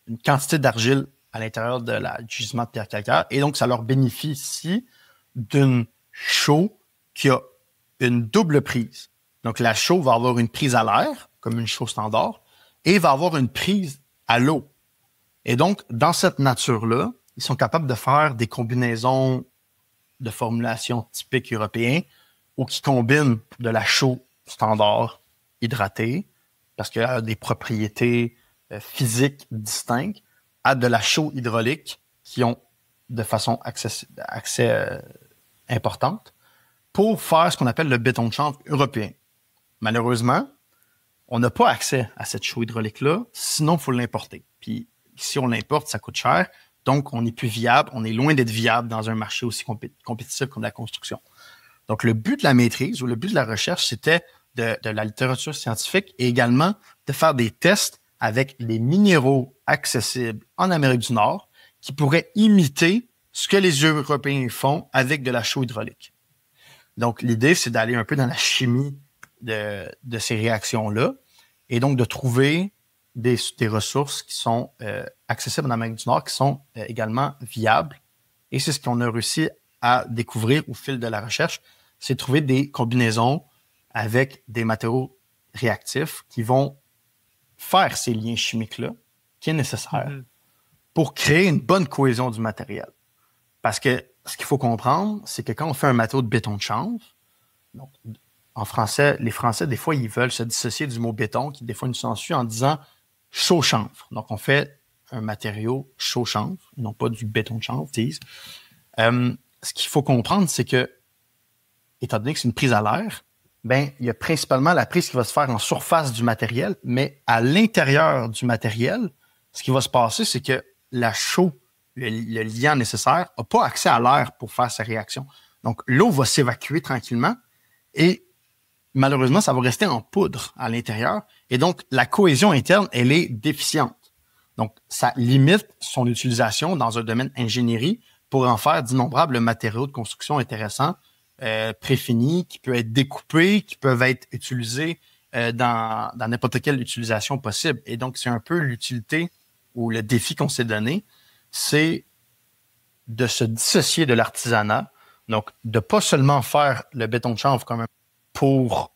une quantité d'argile à l'intérieur du gisement de pierre calcaire. Et donc, ça leur bénéficie d'une chaux qui a une double prise. Donc, la chaux va avoir une prise à l'air, comme une chaux standard, et va avoir une prise à l'eau. Et donc, dans cette nature-là, ils sont capables de faire des combinaisons de formulation typiques européens ou qui combinent de la chaux standard hydratée, parce qu'elle a des propriétés physiques distinctes, à de la chaux hydraulique qui ont de façon accès importante pour faire ce qu'on appelle le béton de chanvre européen. Malheureusement, on n'a pas accès à cette chaux hydraulique-là, sinon il faut l'importer. Puis si on l'importe, ça coûte cher, donc on n'est plus viable, on est loin d'être viable dans un marché aussi compétitif comme la construction. Donc le but de la maîtrise ou le but de la recherche, c'était de la littérature scientifique et également de faire des tests avec les minéraux accessibles en Amérique du Nord qui pourraient imiter ce que les Européens font avec de la chaux hydraulique. Donc, l'idée, c'est d'aller un peu dans la chimie de ces réactions-là et donc de trouver des ressources qui sont accessibles en Amérique du Nord, qui sont également viables. Et c'est ce qu'on a réussi à découvrir au fil de la recherche, c'est de trouver des combinaisons avec des matériaux réactifs qui vont faire ces liens chimiques-là, qui est nécessaire pour créer une bonne cohésion du matériel. Parce que ce qu'il faut comprendre, c'est que quand on fait un matériau de béton de chanvre, donc, en français, les Français, des fois, ils veulent se dissocier du mot béton, qui des fois nous censurent en disant chaux chanvre. Donc, on fait un matériau chaux chanvre, non pas du béton de chanvre, disent. Ce qu'il faut comprendre, c'est que, étant donné que c'est une prise à l'air, ben, il y a principalement la prise qui va se faire en surface du matériel, mais à l'intérieur du matériel, ce qui va se passer, c'est que la chaux, le liant nécessaire, n'a pas accès à l'air pour faire sa réaction. Donc, l'eau va s'évacuer tranquillement et malheureusement, ça va rester en poudre à l'intérieur. Et donc, la cohésion interne, elle est déficiente. Donc, ça limite son utilisation dans un domaine ingénierie pour en faire d'innombrables matériaux de construction intéressants, préfinis, qui peuvent être découpés, qui peuvent être utilisés dans n'importe quelle utilisation possible. Et donc, c'est un peu l'utilité ou le défi qu'on s'est donné, c'est de se dissocier de l'artisanat. Donc, de pas seulement faire le béton de chanvre comme pour,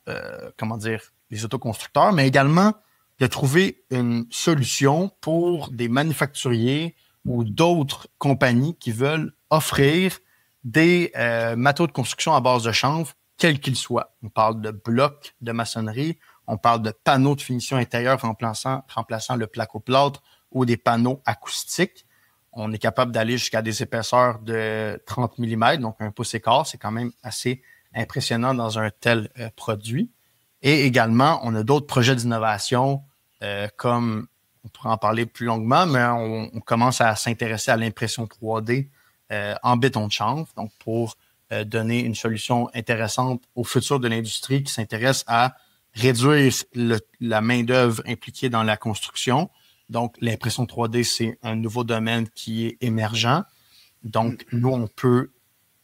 les autoconstructeurs, mais également de trouver une solution pour des manufacturiers ou d'autres compagnies qui veulent offrir des matériaux de construction à base de chanvre, quels qu'ils soient. On parle de blocs de maçonnerie, on parle de panneaux de finition intérieure remplaçant le placo-plâtre ou des panneaux acoustiques. On est capable d'aller jusqu'à des épaisseurs de 30 mm, donc un pouce et quart. C'est quand même assez impressionnant dans un tel produit. Et également, on a d'autres projets d'innovation comme, on pourrait en parler plus longuement, mais on commence à s'intéresser à l'impression 3D en béton de chanvre, donc pour donner une solution intéressante au futur de l'industrie qui s'intéresse à réduire la main-d'œuvre impliquée dans la construction. Donc, l'impression 3D, c'est un nouveau domaine qui est émergent. Donc, nous, on peut,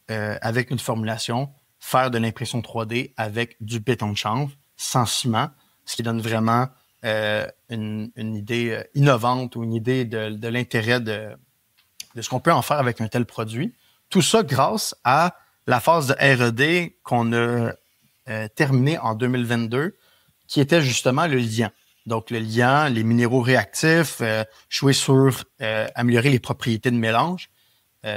avec une formulation, faire de l'impression 3D avec du béton de chanvre, sans ciment, ce qui donne vraiment une idée innovante ou une idée de l'intérêt de ce qu'on peut en faire avec un tel produit. Tout ça grâce à la phase de R&D qu'on a terminée en 2022, qui était justement le liant. Donc, le liant, les minéraux réactifs, jouer sur améliorer les propriétés de mélange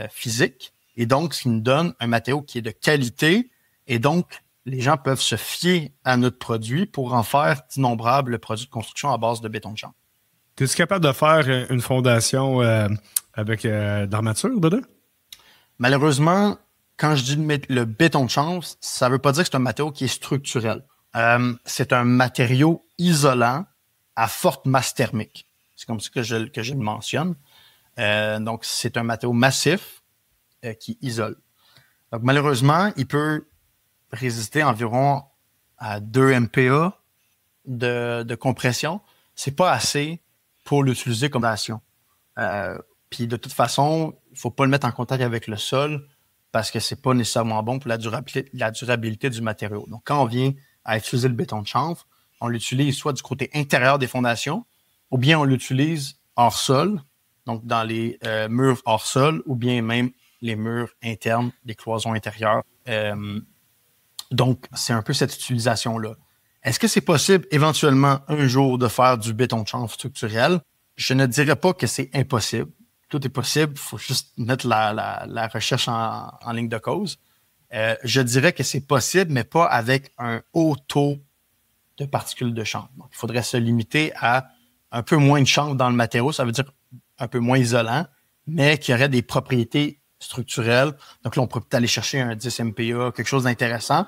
physique. Et donc, ce qui nous donne un matériau qui est de qualité. Et donc, les gens peuvent se fier à notre produit pour en faire d'innombrables produits de construction à base de béton de chanvre. Es-tu capable de faire une fondation avec d'armature dedans? Malheureusement, quand je dis le béton de chanvre, ça ne veut pas dire que c'est un matériau qui est structurel. C'est un matériau isolant à forte masse thermique. C'est comme ça que je le mentionne. Donc, c'est un matériau massif qui isole. Donc, malheureusement, il peut résister environ à 2 MPa de compression. C'est pas assez pour l'utiliser comme fondation. Puis, de toute façon, il faut pas le mettre en contact avec le sol parce que c'est pas nécessairement bon pour la durabilité du matériau. Donc, quand on vient à utiliser le béton de chanvre, on l'utilise soit du côté intérieur des fondations, ou bien on l'utilise hors sol, donc dans les murs hors sol, ou bien même les murs internes, les cloisons intérieures. Donc, c'est un peu cette utilisation-là. Est-ce que c'est possible éventuellement un jour de faire du béton de chanvre structurel? Je ne dirais pas que c'est impossible. Tout est possible, il faut juste mettre la recherche en ligne de cause. Je dirais que c'est possible, mais pas avec un haut taux de particules de chanvre. Donc, il faudrait se limiter à un peu moins de chanvre dans le matériau, ça veut dire un peu moins isolant, mais qui aurait des propriétés structurelles. Donc là, on pourrait peut-être aller chercher un 10 MPa, quelque chose d'intéressant.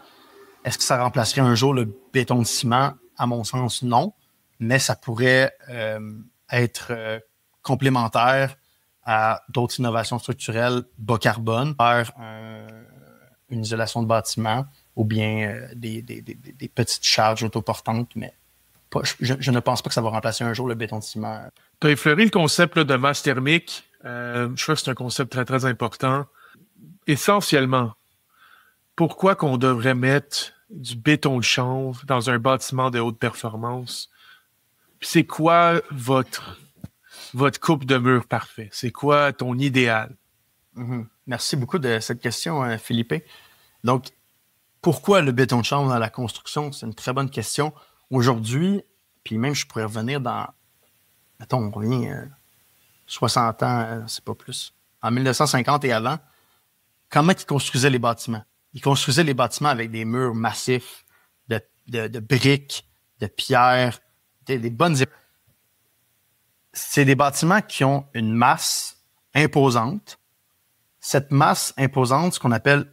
Est-ce que ça remplacerait un jour le béton de ciment? À mon sens, non. Mais ça pourrait être complémentaire à d'autres innovations structurelles bas carbone, faire une isolation de bâtiment ou bien des petites charges autoportantes, mais je ne pense pas que ça va remplacer un jour le béton de ciment. Tu as effleuré le concept là, de masse thermique Je crois que c'est un concept très, très important. Essentiellement, pourquoi qu'on devrait mettre du béton de chanvre dans un bâtiment de haute performance? Puis c'est quoi votre coupe de mur parfait? C'est quoi ton idéal? Merci beaucoup de cette question, Philippe. Donc, pourquoi le béton de chanvre dans la construction? C'est une très bonne question. Aujourd'hui, puis même je pourrais revenir dans, mettons, on revient 60 ans, c'est pas plus. En 1950 et avant, comment ils construisaient les bâtiments? Ils construisaient les bâtiments avec des murs massifs, de briques, de pierres, des bonnes... C'est des bâtiments qui ont une masse imposante. Cette masse imposante, ce qu'on appelle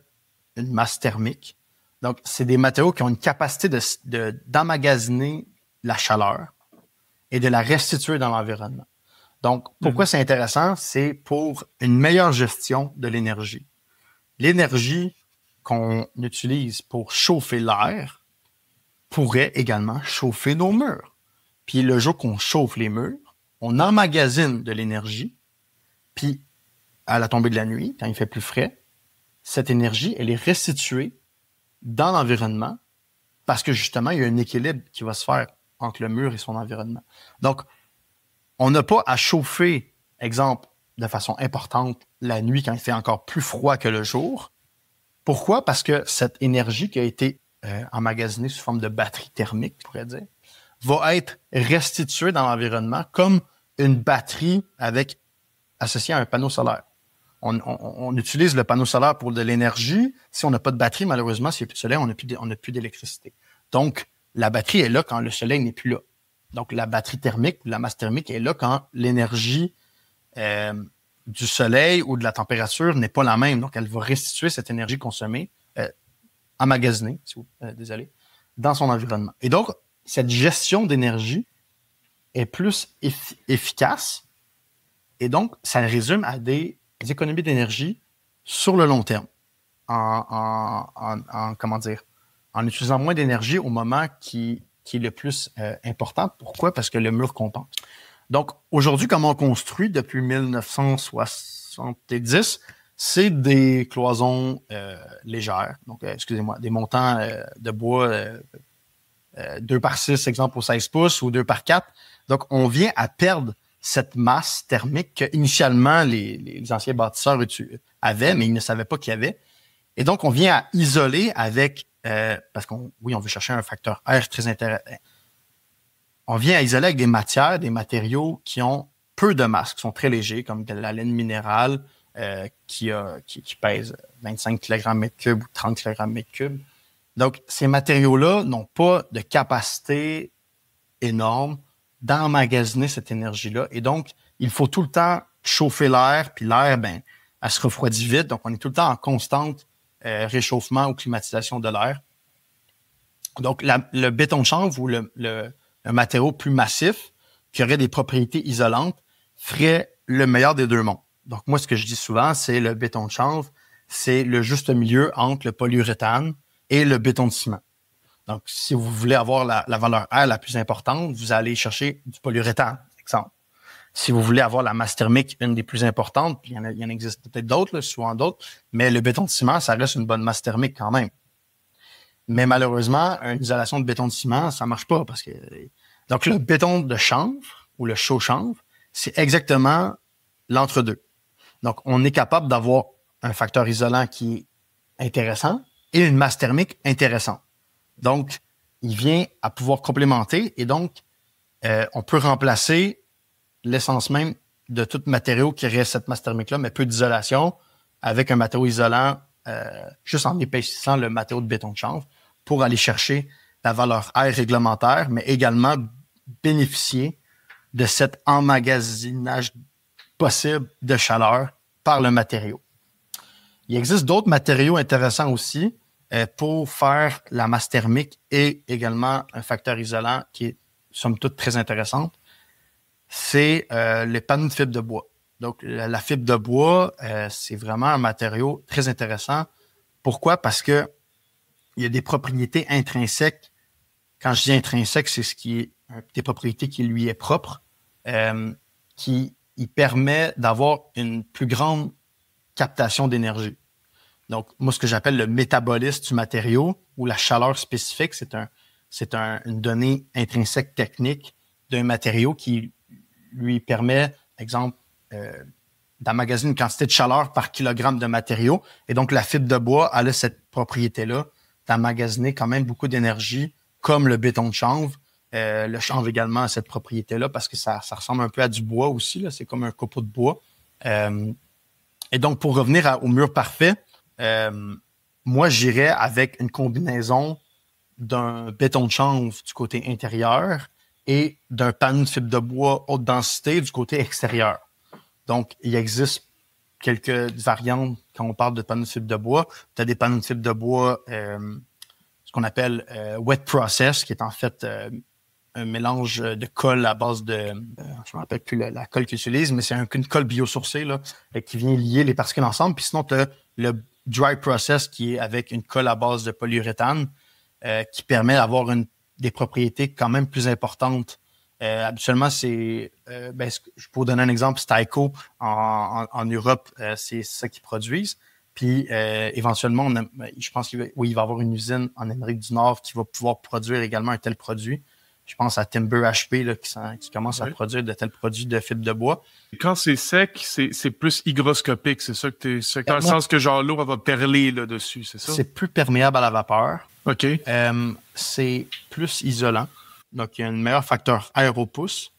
une masse thermique. Donc, c'est des matériaux qui ont une capacité d'emmagasiner la chaleur et de la restituer dans l'environnement. Donc, pourquoi c'est intéressant? C'est pour une meilleure gestion de l'énergie. L'énergie qu'on utilise pour chauffer l'air pourrait également chauffer nos murs. Puis le jour qu'on chauffe les murs, on emmagasine de l'énergie, puis à la tombée de la nuit, quand il fait plus frais, cette énergie, elle est restituée dans l'environnement parce que justement, il y a un équilibre qui va se faire entre le mur et son environnement. Donc, on n'a pas à chauffer, exemple, de façon importante la nuit quand il fait encore plus froid que le jour. Pourquoi? Parce que cette énergie qui a été emmagasinée sous forme de batterie thermique, je pourrais dire, va être restituée dans l'environnement comme une batterie associée à un panneau solaire. On utilise le panneau solaire pour de l'énergie. Si on n'a pas de batterie, malheureusement, s'il n'y a plus de soleil, on n'a plus d'électricité. Donc, la batterie est là quand le soleil n'est plus là. Donc, la batterie thermique ou la masse thermique est là quand l'énergie du soleil ou de la température n'est pas la même. Donc, elle va restituer cette énergie consommée, emmagasinée, désolé, dans son environnement. Et donc, cette gestion d'énergie est plus efficace. Et donc, ça résume à des économies d'énergie sur le long terme, en utilisant moins d'énergie au moment qui est le plus important. Pourquoi? Parce que le mur compense. Donc, aujourd'hui, comment on construit depuis 1970, c'est des cloisons légères. Donc, des montants de bois 2x6, exemple, au 16 pouces ou 2x4. Donc, on vient à perdre cette masse thermique qu'initialement les anciens bâtisseurs avaient, mais ils ne savaient pas qu'il y avait. Et donc, on vient à isoler avec, parce qu'on veut chercher un facteur R très intéressant. On vient à isoler avec des matériaux qui ont peu de masse, qui sont très légers, comme de la laine minérale qui pèse 25 kg m3 ou 30 kg m3. Donc, ces matériaux-là n'ont pas de capacité énorme d'emmagasiner cette énergie-là. Et donc, il faut tout le temps chauffer l'air, puis l'air, elle se refroidit vite. Donc, on est tout le temps en constante réchauffement ou climatisation de l'air. Donc, le béton de chanvre ou un matériau plus massif qui aurait des propriétés isolantes ferait le meilleur des deux mondes. Donc, moi, ce que je dis souvent, c'est le béton de chanvre, c'est le juste milieu entre le polyuréthane et le béton de ciment. Donc, si vous voulez avoir la valeur R la plus importante, vous allez chercher du polyuréthane, exemple. Si vous voulez avoir la masse thermique, une des plus importantes, puis il y en existe peut-être d'autres, souvent d'autres, mais le béton de ciment, ça reste une bonne masse thermique quand même. Mais malheureusement, une isolation de béton de ciment, ça marche pas parce que... Donc, le béton de chanvre ou le chaud chanvre, c'est exactement l'entre-deux. Donc, on est capable d'avoir un facteur isolant qui est intéressant et une masse thermique intéressante. Donc, il vient à pouvoir complémenter et donc, on peut remplacer l'essence même de tout matériau qui aurait cette masse thermique-là, mais peu d'isolation, avec un matériau isolant, juste en épaississant le matériau de béton de chanvre pour aller chercher la valeur R réglementaire, mais également bénéficier de cet emmagasinage possible de chaleur par le matériau. Il existe d'autres matériaux intéressants aussi pour faire la masse thermique et également un facteur isolant qui est, somme toute, très intéressant. C'est les panneaux de fibre de bois. Donc, la fibre de bois, c'est vraiment un matériau très intéressant. Pourquoi? Parce que il y a des propriétés intrinsèques. Quand je dis intrinsèque, c'est ce qui est des propriétés qui lui est propre, qui il permet d'avoir une plus grande captation d'énergie. Donc, moi, ce que j'appelle le métabolisme du matériau ou la chaleur spécifique, c'est une donnée intrinsèque technique d'un matériau qui lui permet, exemple, d'emmagasiner une quantité de chaleur par kilogramme de matériau. Et donc, la fibre de bois, elle a cette propriété-là d'emmagasiner quand même beaucoup d'énergie, comme le béton de chanvre. Le chanvre également a cette propriété-là parce que ça ressemble un peu à du bois aussi. Là. C'est comme un copeau de bois. Et donc, pour revenir au mur parfait, moi, j'irais avec une combinaison d'un béton de chanvre du côté intérieur et d'un panneau de fibre de bois haute densité du côté extérieur. Donc, il existe quelques variantes quand on parle de panneaux de fibre de bois. Tu as des panneaux de fibre de bois, ce qu'on appelle wet process, qui est en fait un mélange de colle à base de... je ne me rappelle plus la colle qu'ils utilisent, mais c'est une colle biosourcée là, qui vient lier les particules ensemble. Puis sinon, tu as le dry process qui est avec une colle à base de polyuréthane qui permet d'avoir des propriétés quand même plus importantes. Habituellement, je peux vous donner un exemple, Steico en Europe, c'est ça qu'ils produisent. Puis éventuellement, je pense qu'il va y avoir une usine en Amérique du Nord qui va pouvoir produire également un tel produit. Je pense à Timber HP là, qui commence à produire de tels produits de fibre de bois. Quand c'est sec, c'est plus hygroscopique. C'est ça que c'est dans le sens que genre l'eau va perler là, dessus, c'est ça? C'est plus perméable à la vapeur. OK. C'est plus isolant. Donc, il y a un meilleur facteur aéropousse.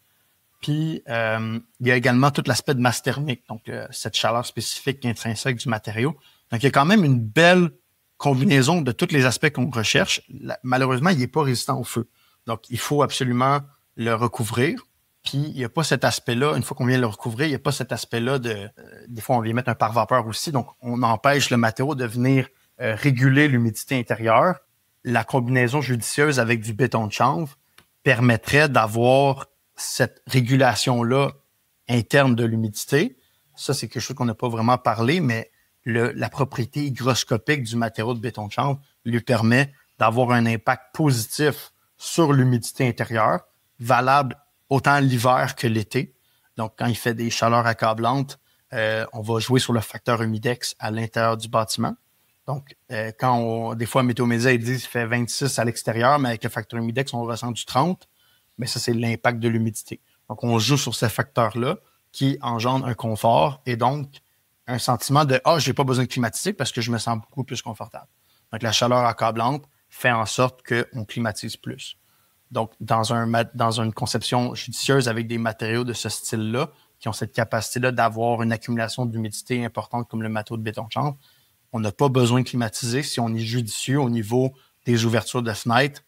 Puis, il y a également tout l'aspect de masse thermique, donc cette chaleur spécifique intrinsèque du matériau. Donc, il y a quand même une belle combinaison de tous les aspects qu'on recherche. Malheureusement, il n'est pas résistant au feu. Donc, il faut absolument le recouvrir. Puis, il n'y a pas cet aspect-là. Une fois qu'on vient le recouvrir, il n'y a pas cet aspect-là des fois, on vient mettre un pare-vapeur aussi. Donc, on empêche le matériau de venir réguler l'humidité intérieure. La combinaison judicieuse avec du béton de chanvre permettrait d'avoir cette régulation-là interne de l'humidité. Ça, c'est quelque chose qu'on n'a pas vraiment parlé, mais la propriété hygroscopique du matériau de béton de chanvre lui permet d'avoir un impact positif sur l'humidité intérieure, valable autant l'hiver que l'été. Donc, quand il fait des chaleurs accablantes, on va jouer sur le facteur humidex à l'intérieur du bâtiment. Donc, des fois, Météo Média, ils disent qu'il fait 26 à l'extérieur, mais avec le facteur humidex, on ressent du 30. Mais ça, c'est l'impact de l'humidité. Donc, on joue sur ces facteurs-là qui engendrent un confort et donc un sentiment de « Ah, j'ai pas besoin de climatiser parce que je me sens beaucoup plus confortable. » Donc, la chaleur accablante fait en sorte qu'on climatise plus. Donc, dans une conception judicieuse avec des matériaux de ce style-là, qui ont cette capacité-là d'avoir une accumulation d'humidité importante comme le matériau de béton de chanvre, on n'a pas besoin de climatiser si on est judicieux au niveau des ouvertures de fenêtres,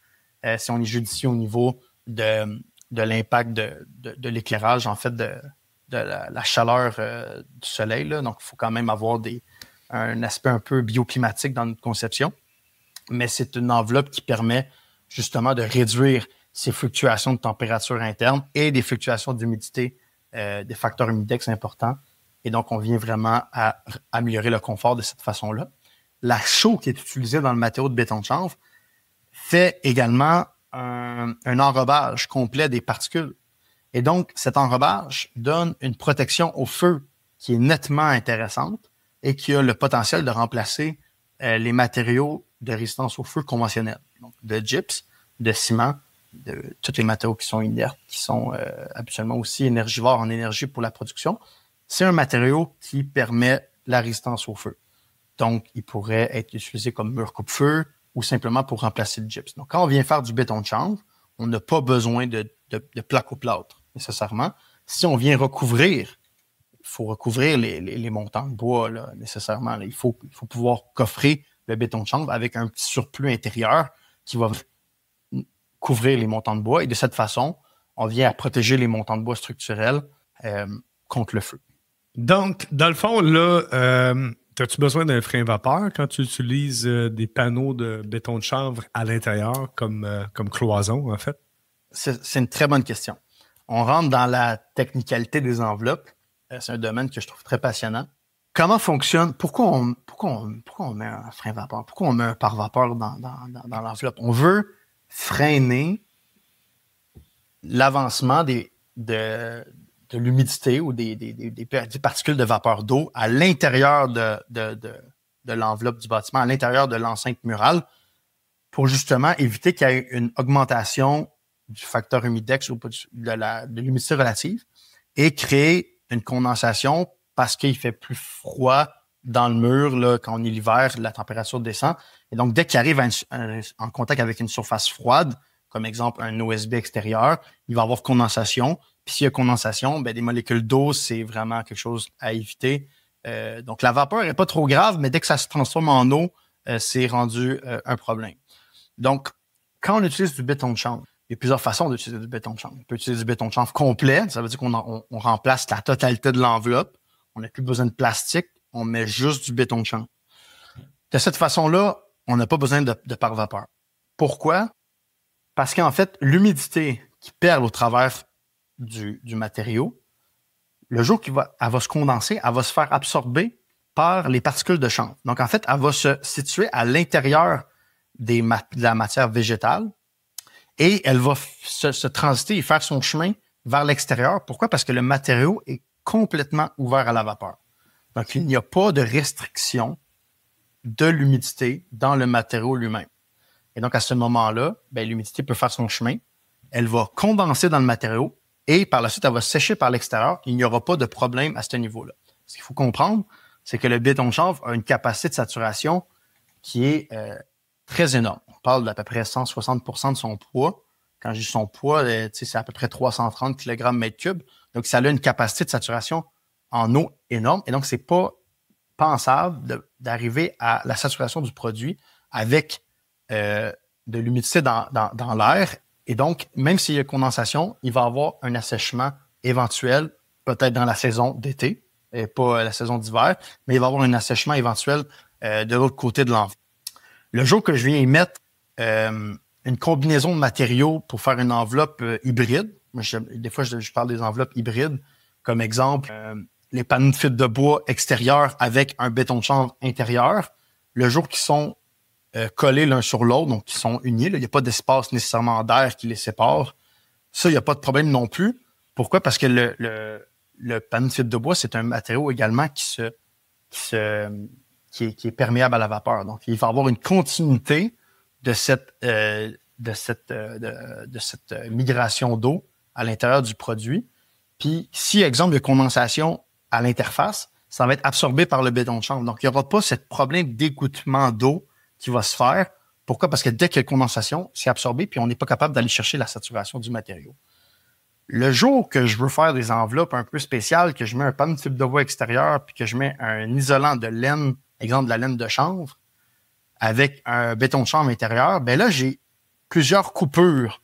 si on est judicieux au niveau de l'impact de l'éclairage, en fait, de la chaleur du soleil. Là. Donc, il faut quand même avoir un aspect un peu bioclimatique dans notre conception. Mais c'est une enveloppe qui permet justement de réduire ces fluctuations de température interne et des fluctuations d'humidité, des facteurs humidex importants. Et donc, on vient vraiment à améliorer le confort de cette façon-là. La chaux qui est utilisée dans le matériau de béton de chanvre fait également un enrobage complet des particules. Et donc, cet enrobage donne une protection au feu qui est nettement intéressante et qui a le potentiel de remplacer les matériaux de résistance au feu conventionnels. Donc, de gyps, de ciment, de tous les matériaux qui sont inertes, qui sont habituellement aussi énergivores en énergie pour la production. C'est un matériau qui permet la résistance au feu. Donc, il pourrait être utilisé comme mur coupe-feu ou simplement pour remplacer le gyps. Donc, quand on vient faire du béton de chanvre, on n'a pas besoin de plaque au plâtre, nécessairement. Si on vient recouvrir, il faut recouvrir les montants de bois, là, nécessairement. Là. Il faut pouvoir coffrer le béton de chanvre avec un petit surplus intérieur qui va couvrir les montants de bois. Et de cette façon, on vient à protéger les montants de bois structurels contre le feu. Donc, dans le fond, là, as-tu besoin d'un frein vapeur quand tu utilises des panneaux de béton de chanvre à l'intérieur comme cloison, en fait? C'est une très bonne question. On rentre dans la technicalité des enveloppes. C'est un domaine que je trouve très passionnant. Comment fonctionne? Pourquoi on met un frein vapeur? Pourquoi on met un pare-vapeur dans l'enveloppe? On veut freiner l'avancement de l'humidité ou des particules de vapeur d'eau à l'intérieur de l'enveloppe du bâtiment, à l'intérieur de l'enceinte murale, pour justement éviter qu'il y ait une augmentation du facteur humidex ou de l'humidité relative et créer une condensation parce qu'il fait plus froid dans le mur, là, quand on est l'hiver, la température descend. Et donc, dès qu'il arrive en contact avec une surface froide, comme exemple un OSB extérieur, il va y avoir condensation. Puis s'il y a condensation, ben, des molécules d'eau, c'est vraiment quelque chose à éviter. Donc, la vapeur n'est pas trop grave, mais dès que ça se transforme en eau, c'est rendu un problème. Donc, quand on utilise du béton de chanvre, il y a plusieurs façons d'utiliser du béton de chanvre. On peut utiliser du béton de chanvre complet, ça veut dire qu'on remplace la totalité de l'enveloppe. On n'a plus besoin de plastique, on met juste du béton de chanvre. De cette façon-là, on n'a pas besoin de pare-vapeur. Pourquoi? Parce qu'en fait, l'humidité qui perle au travers du matériau, le jour qu'elle va se condenser, elle va se faire absorber par les particules de chanvre. Donc, en fait, elle va se situer à l'intérieur de la matière végétale et elle va se transiter et faire son chemin vers l'extérieur. Pourquoi? Parce que le matériau est complètement ouvert à la vapeur. Donc, il n'y a pas de restriction de l'humidité dans le matériau lui-même. Et donc, à ce moment-là, ben, l'humidité peut faire son chemin. Elle va condenser dans le matériau et par la suite, elle va sécher par l'extérieur. Il n'y aura pas de problème à ce niveau-là. Ce qu'il faut comprendre, c'est que le béton de chanvre a une capacité de saturation qui est très énorme. On parle d'à peu près 160% de son poids. Quand je dis son poids, c'est à peu près 330 kg mètre cube. Donc, ça a une capacité de saturation en eau énorme. Et donc, c'est pas pensable d'arriver à la saturation du produit avec de l'humidité dans l'air. Et donc, même s'il y a condensation, il va y avoir un assèchement éventuel, peut-être dans la saison d'été et pas la saison d'hiver, mais il va y avoir un assèchement éventuel de l'autre côté de l'enveloppe. Le jour que je viens y mettre une combinaison de matériaux pour faire une enveloppe hybride, des fois je parle des enveloppes hybrides, comme exemple les panneaux de fibre de bois extérieurs avec un béton de chanvre intérieur, le jour qu'ils sont collés l'un sur l'autre, donc qui sont unis, là, il n'y a pas d'espace nécessairement d'air qui les sépare. Ça, il n'y a pas de problème non plus. Pourquoi? Parce que le panneau de fibre de bois, c'est un matériau également qui est perméable à la vapeur. Donc, il va y avoir une continuité de cette migration d'eau à l'intérieur du produit. Puis, si, exemple, il y a condensation à l'interface, ça va être absorbé par le béton de chanvre. Donc, il n'y aura pas ce problème d'égouttement d'eau qui va se faire. Pourquoi? Parce que dès qu'il y a condensation, c'est absorbé, puis on n'est pas capable d'aller chercher la saturation du matériau. Le jour que je veux faire des enveloppes un peu spéciales, que je mets un panneau de fibre de bois extérieur, puis que je mets un isolant de laine, exemple de la laine de chanvre, avec un béton de chanvre intérieur, ben là, j'ai plusieurs coupures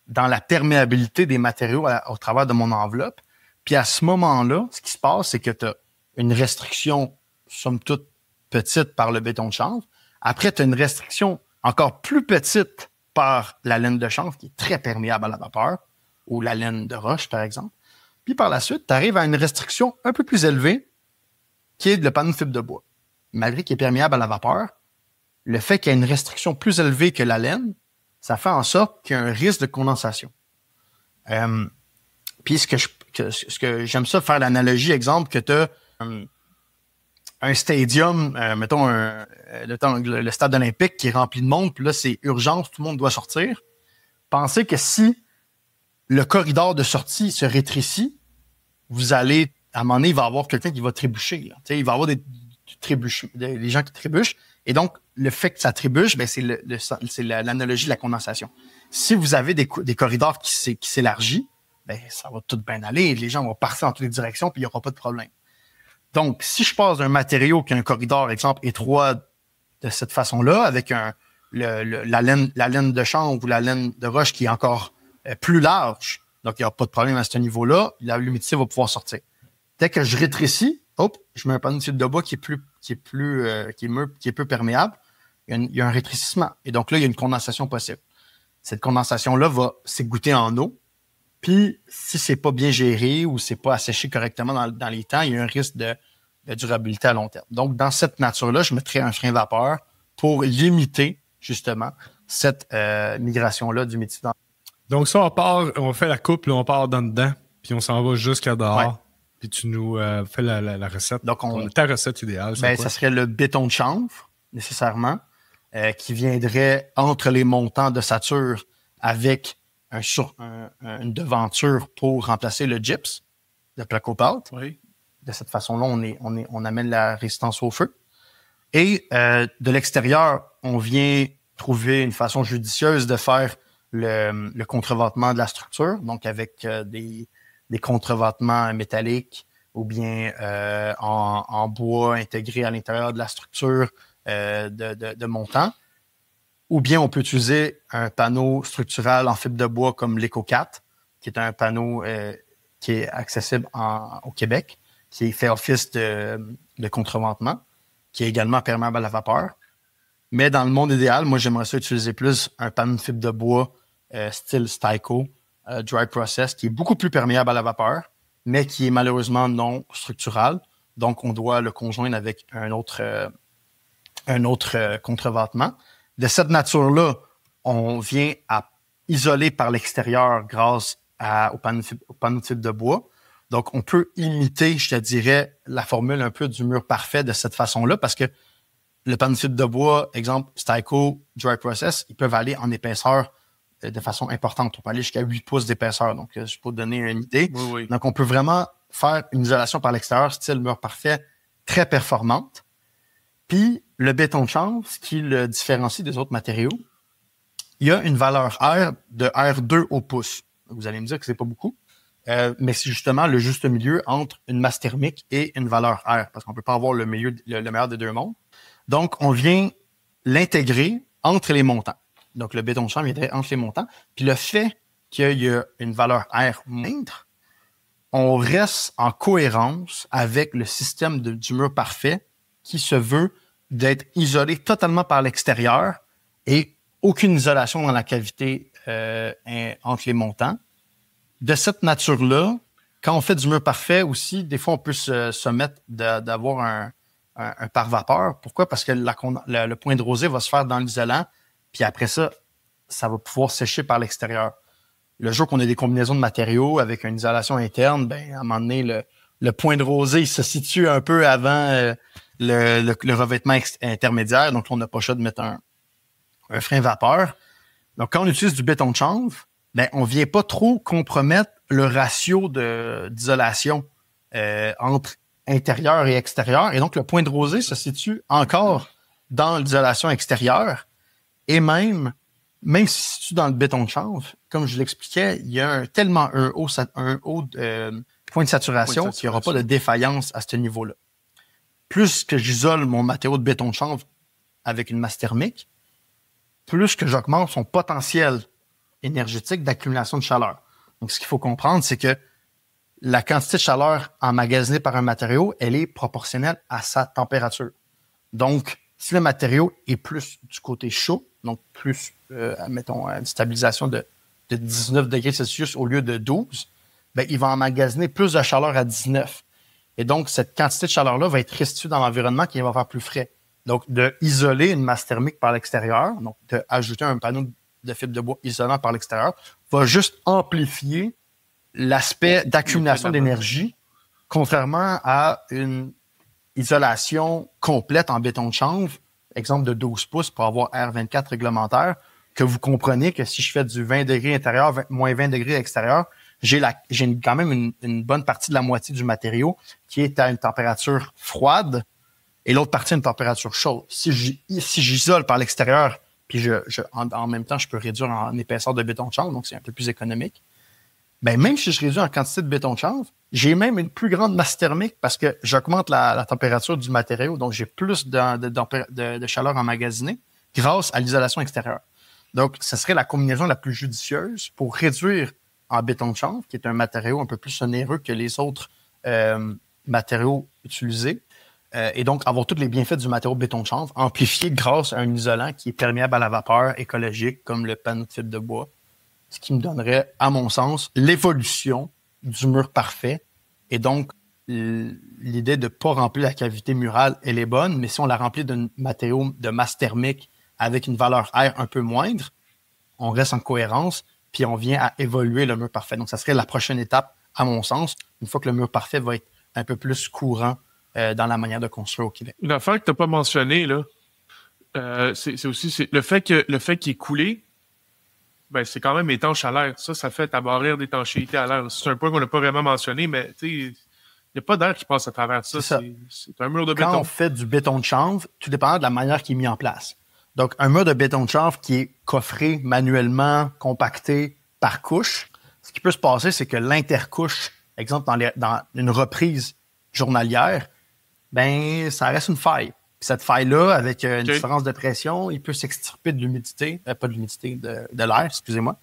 dans la perméabilité des matériaux au travers de mon enveloppe. Puis à ce moment-là, ce qui se passe, c'est que tu as une restriction, somme toute, petite par le béton de chanvre. Après, tu as une restriction encore plus petite par la laine de chanvre, qui est très perméable à la vapeur, ou la laine de roche, par exemple. Puis par la suite, tu arrives à une restriction un peu plus élevée, qui est le panneau de fibre de bois. Malgré qu'il est perméable à la vapeur, le fait qu'il y ait une restriction plus élevée que la laine, ça fait en sorte qu'il y a un risque de condensation. Puis ce que j'aime ça, faire l'analogie, exemple, que tu as un stadium, mettons le stade olympique qui est rempli de monde, puis là, c'est urgence, tout le monde doit sortir. Pensez que si le corridor de sortie se rétrécit, vous allez, à un moment donné, il va y avoir quelqu'un qui va trébucher. Là. Il va y avoir des gens qui trébuchent. Et donc, le fait que ça trébuche, ben, c'est l'analogie de la condensation. Si vous avez des corridors qui s'élargissent, ben, ça va tout bien aller. Les gens vont partir dans toutes les directions, puis il n'y aura pas de problème. Donc, si je passe d'un matériau qui a un corridor, exemple, étroit de cette façon-là, avec la laine de chanvre ou la laine de roche qui est encore plus large, donc il n'y a pas de problème à ce niveau-là, l'humidité va pouvoir sortir. Dès que je rétrécis, je mets un panneau de fibre de bois qui est peu perméable, il y a un rétrécissement. Et donc là, il y a une condensation possible. Cette condensation-là va s'égoutter en eau. Puis, si c'est pas bien géré ou c'est pas asséché correctement dans les temps, il y a un risque de durabilité à long terme. Donc, dans cette nature-là, je mettrais un frein vapeur pour limiter, justement, cette migration-là d'humidité. Donc, ça, on fait la coupe, là, on part dedans. puis on s'en va jusqu'à dehors. Ouais. Puis tu nous fais la recette. Donc, ta recette idéale, c'est quoi? Ça serait le béton de chanvre, nécessairement, qui viendrait entre les montants d'ossature avec une devanture pour remplacer le gyps de placo-pâte. Oui. De cette façon-là, on amène la résistance au feu. Et de l'extérieur, on vient trouver une façon judicieuse de faire le contrevêtement de la structure, donc avec des contrevêtements métalliques ou bien en bois intégré à l'intérieur de la structure de montant. Ou bien on peut utiliser un panneau structural en fibre de bois comme l'Eco4, qui est un panneau qui est accessible au Québec, qui fait office de contrevêtement, qui est également perméable à la vapeur. Mais dans le monde idéal, moi, j'aimerais ça utiliser plus un panneau de fibre de bois style Styco, dry process, qui est beaucoup plus perméable à la vapeur, mais qui est malheureusement non structural. Donc, on doit le conjoindre avec un autre contrevêtement. De cette nature-là, on vient à isoler par l'extérieur grâce au panneau de fibre de bois. Donc, on peut imiter, je te dirais, la formule un peu du mur parfait de cette façon-là, parce que le panneau de fibre de bois, exemple, Styco, Dry Process, ils peuvent aller en épaisseur de façon importante. On peut aller jusqu'à 8 pouces d'épaisseur. Donc, je peux te donner une idée. Oui, oui. Donc, on peut vraiment faire une isolation par l'extérieur, style mur parfait, très performante. Puis, le béton de chanvre, ce qui le différencie des autres matériaux, il y a une valeur R de R2 au pouce. Vous allez me dire que c'est pas beaucoup, mais c'est justement le juste milieu entre une masse thermique et une valeur R, parce qu'on peut pas avoir le meilleur des deux mondes. Donc, on vient l'intégrer entre les montants. Donc, le béton de chanvre viendrait entre les montants. Puis le fait qu'il y a une valeur R moindre, on reste en cohérence avec le système du mur parfait qui se veut d'être isolé totalement par l'extérieur et aucune isolation dans la cavité entre les montants. De cette nature-là, quand on fait du mur parfait aussi, des fois, on peut se mettre d'avoir un pare-vapeur. Pourquoi? Parce que le point de rosée va se faire dans l'isolant, puis après ça, ça va pouvoir sécher par l'extérieur. Le jour qu'on a des combinaisons de matériaux avec une isolation interne, ben à un moment donné, le point de rosée il se situe un peu avant le revêtement intermédiaire, donc on n'a pas le choix de mettre un frein vapeur. Donc, quand on utilise du béton de chanvre, ben on vient pas trop compromettre le ratio d'isolation entre intérieur et extérieur. Et donc, le point de rosée se situe encore dans l'isolation extérieure. Et même s'il se situe dans le béton de chanvre, comme je l'expliquais, il y a tellement un haut point de saturation qu'il n'y aura pas de défaillance à ce niveau-là. Plus que j'isole mon matériau de béton de chanvre avec une masse thermique, plus que j'augmente son potentiel énergétique d'accumulation de chaleur. Donc, ce qu'il faut comprendre, c'est que la quantité de chaleur emmagasinée par un matériau, elle est proportionnelle à sa température. Donc, si le matériau est plus du côté chaud, donc plus, mettons, une stabilisation de 19 degrés Celsius au lieu de 12, ben, il va emmagasiner plus de chaleur à 19. Et donc, cette quantité de chaleur-là va être restituée dans l'environnement qui va faire plus frais. Donc, de isoler une masse thermique par l'extérieur, donc d'ajouter un panneau de fibre de bois isolant par l'extérieur, va juste amplifier l'aspect d'accumulation d'énergie, contrairement à une isolation complète en béton de chanvre, exemple de 12 pouces pour avoir R24 réglementaire, que vous comprenez que si je fais du 20 degrés intérieur, moins 20 degrés extérieur, j'ai quand même une bonne partie de la moitié du matériau qui est à une température froide et l'autre partie à une température chaude. Si j'isole par l'extérieur, puis en même temps, je peux réduire en épaisseur de béton de chanvre, donc c'est un peu plus économique. Ben, même si je réduis en quantité de béton de chanvre, j'ai même une plus grande masse thermique parce que j'augmente la température du matériau, donc j'ai plus de chaleur emmagasinée grâce à l'isolation extérieure. Donc, ce serait la combinaison la plus judicieuse pour réduire en béton de chanvre, qui est un matériau un peu plus onéreux que les autres matériaux utilisés, et donc avoir tous les bienfaits du matériau béton de chanvre amplifiés grâce à un isolant qui est perméable à la vapeur écologique, comme le panneau de fibre de bois, ce qui me donnerait, à mon sens, l'évolution du mur parfait. Et donc, l'idée de ne pas remplir la cavité murale, elle est bonne, mais si on la remplit d'un matériau de masse thermique avec une valeur R un peu moindre, on reste en cohérence, puis on vient à évoluer le mur parfait. Donc, ça serait la prochaine étape à mon sens, une fois que le mur parfait va être un peu plus courant dans la manière de construire au Québec. Une affaire que tu n'as pas mentionnée, là, c'est aussi le fait qu'il est coulé, ben, c'est quand même étanche à l'air. Ça fait ta barrière d'étanchéité à l'air. C'est un point qu'on n'a pas vraiment mentionné, mais il n'y a pas d'air qui passe à travers ça. C'est un mur de béton. Quand on fait du béton de chanvre, tout dépend de la manière qui est mis en place. Donc, un mur de béton de chanvre qui est coffré manuellement, compacté par couche, ce qui peut se passer, c'est que l'intercouche, exemple, dans une reprise journalière, ben ça reste une faille. Puis cette faille-là, avec une différence de pression, il peut s'extirper de l'humidité, pas de l'humidité, de l'air, excusez-moi.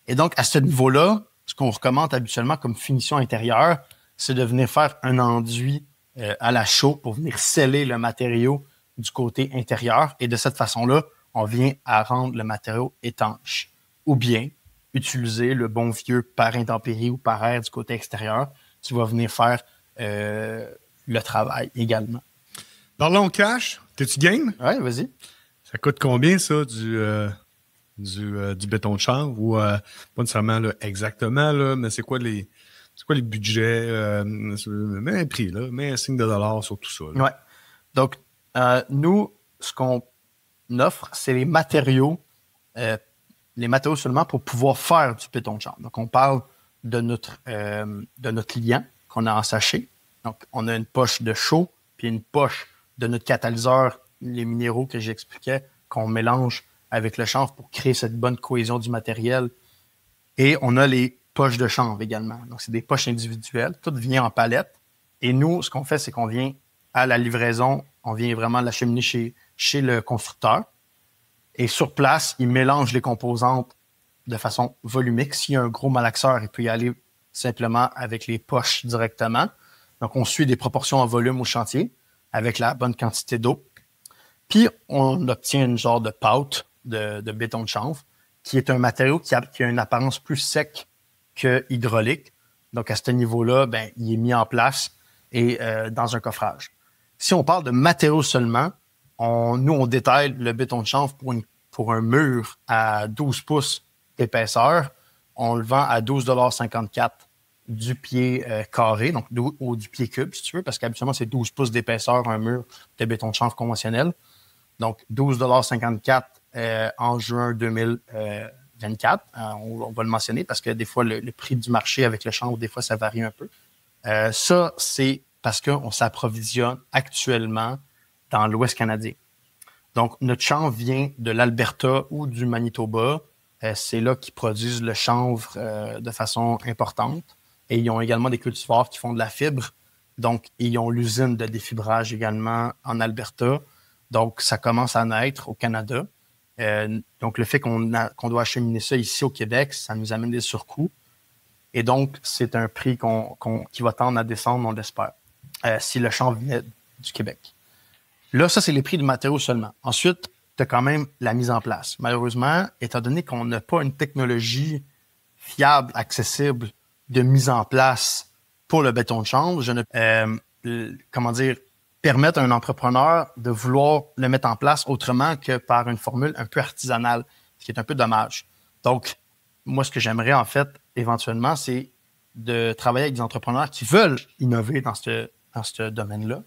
Et donc, à ce niveau-là, ce qu'on recommande habituellement comme finition intérieure, c'est de venir faire un enduit à la chaux pour venir sceller le matériau du côté intérieur. Et de cette façon-là, on vient à rendre le matériau étanche. Ou bien, utiliser le bon vieux par intempérie ou par air du côté extérieur qui va venir faire le travail également. Parlons cash. T'es-tu game? Oui, vas-y. Ça coûte combien, ça, du béton de chanvre? Ou pas nécessairement là, exactement, là, mais c'est quoi les budgets? Mets un prix, là, mets un signe de dollar sur tout ça. Oui. Donc, nous, ce qu'on offre, c'est les matériaux seulement pour pouvoir faire du béton de chanvre. Donc, on parle de notre liant qu'on a en sachet. Donc, on a une poche de chaux, puis une poche de notre catalyseur, les minéraux que j'expliquais, qu'on mélange avec le chanvre pour créer cette bonne cohésion du matériel. Et on a les poches de chanvre également. Donc, c'est des poches individuelles. Tout vient en palette. Et nous, ce qu'on fait, c'est qu'on vient à la livraison, on vient vraiment l'acheminer chez le constructeur. Et sur place, il mélange les composantes de façon volumique. S'il y a un gros malaxeur, il peut y aller simplement avec les poches directement. Donc, on suit des proportions en volume au chantier avec la bonne quantité d'eau. Puis, on obtient une genre de pâte de béton de chanvre qui est un matériau qui a une apparence plus sec que hydraulique. Donc, à ce niveau-là, ben, il est mis en place et dans un coffrage. Si on parle de matériaux seulement, on détaille le béton de chanvre pour un mur à 12 pouces d'épaisseur. On le vend à 12,54 $ du pied carré, donc du pied cube, si tu veux, parce qu'habituellement, c'est 12 pouces d'épaisseur, un mur de béton de chanvre conventionnel. Donc, 12,54 $ en juin 2024. On va le mentionner parce que des fois, le prix du marché avec le chanvre, des fois, ça varie un peu. Ça, c'est parce qu'on s'approvisionne actuellement dans l'Ouest canadien. Donc, notre chanvre vient de l'Alberta ou du Manitoba. C'est là qu'ils produisent le chanvre de façon importante. Et ils ont également des cultivars qui font de la fibre. Donc, ils ont l'usine de défibrage également en Alberta. Donc, ça commence à naître au Canada. Donc, le fait qu'on doit acheminer ça ici au Québec, ça nous amène des surcoûts. Et donc, c'est un prix qui va tendre à descendre, on l'espère, si le chanvre vient du Québec. Là, ça, c'est les prix du matériau seulement. Ensuite, tu as quand même la mise en place. Malheureusement, étant donné qu'on n'a pas une technologie fiable, accessible de mise en place pour le béton de chanvre, permettre à un entrepreneur de vouloir le mettre en place autrement que par une formule un peu artisanale, ce qui est un peu dommage. Donc, moi, ce que j'aimerais, en fait, éventuellement, c'est de travailler avec des entrepreneurs qui veulent innover dans ce domaine-là,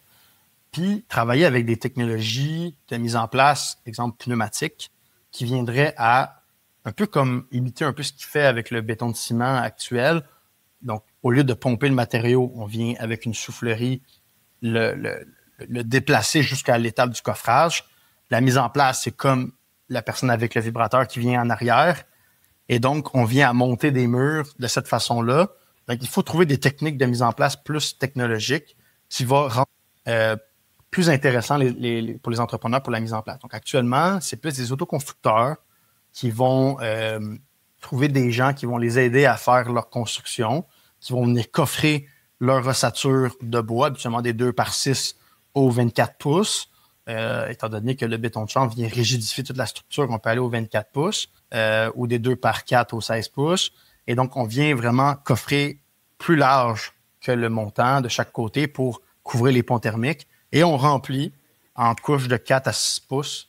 puis travailler avec des technologies de mise en place, exemple pneumatique, qui viendraient à un peu comme imiter un peu ce qu'il fait avec le béton de ciment actuel. Donc, au lieu de pomper le matériau, on vient avec une soufflerie le déplacer jusqu'à l'étape du coffrage. La mise en place, c'est comme la personne avec le vibrateur qui vient en arrière. Et donc, on vient à monter des murs de cette façon-là. Donc, il faut trouver des techniques de mise en place plus technologiques qui vont rendre plus intéressant pour les entrepreneurs pour la mise en place. Donc, actuellement, c'est plus des autoconstructeurs qui vont trouver des gens qui vont les aider à faire leur construction, qui vont venir coffrer leur ossature de bois, habituellement des 2x6 au 24 pouces. Étant donné que le béton de chanvre vient rigidifier toute la structure, on peut aller au 24 pouces ou des 2x4 au 16 pouces. Et donc, on vient vraiment coffrer plus large que le montant de chaque côté pour couvrir les ponts thermiques. Et on remplit en couches de 4 à 6 pouces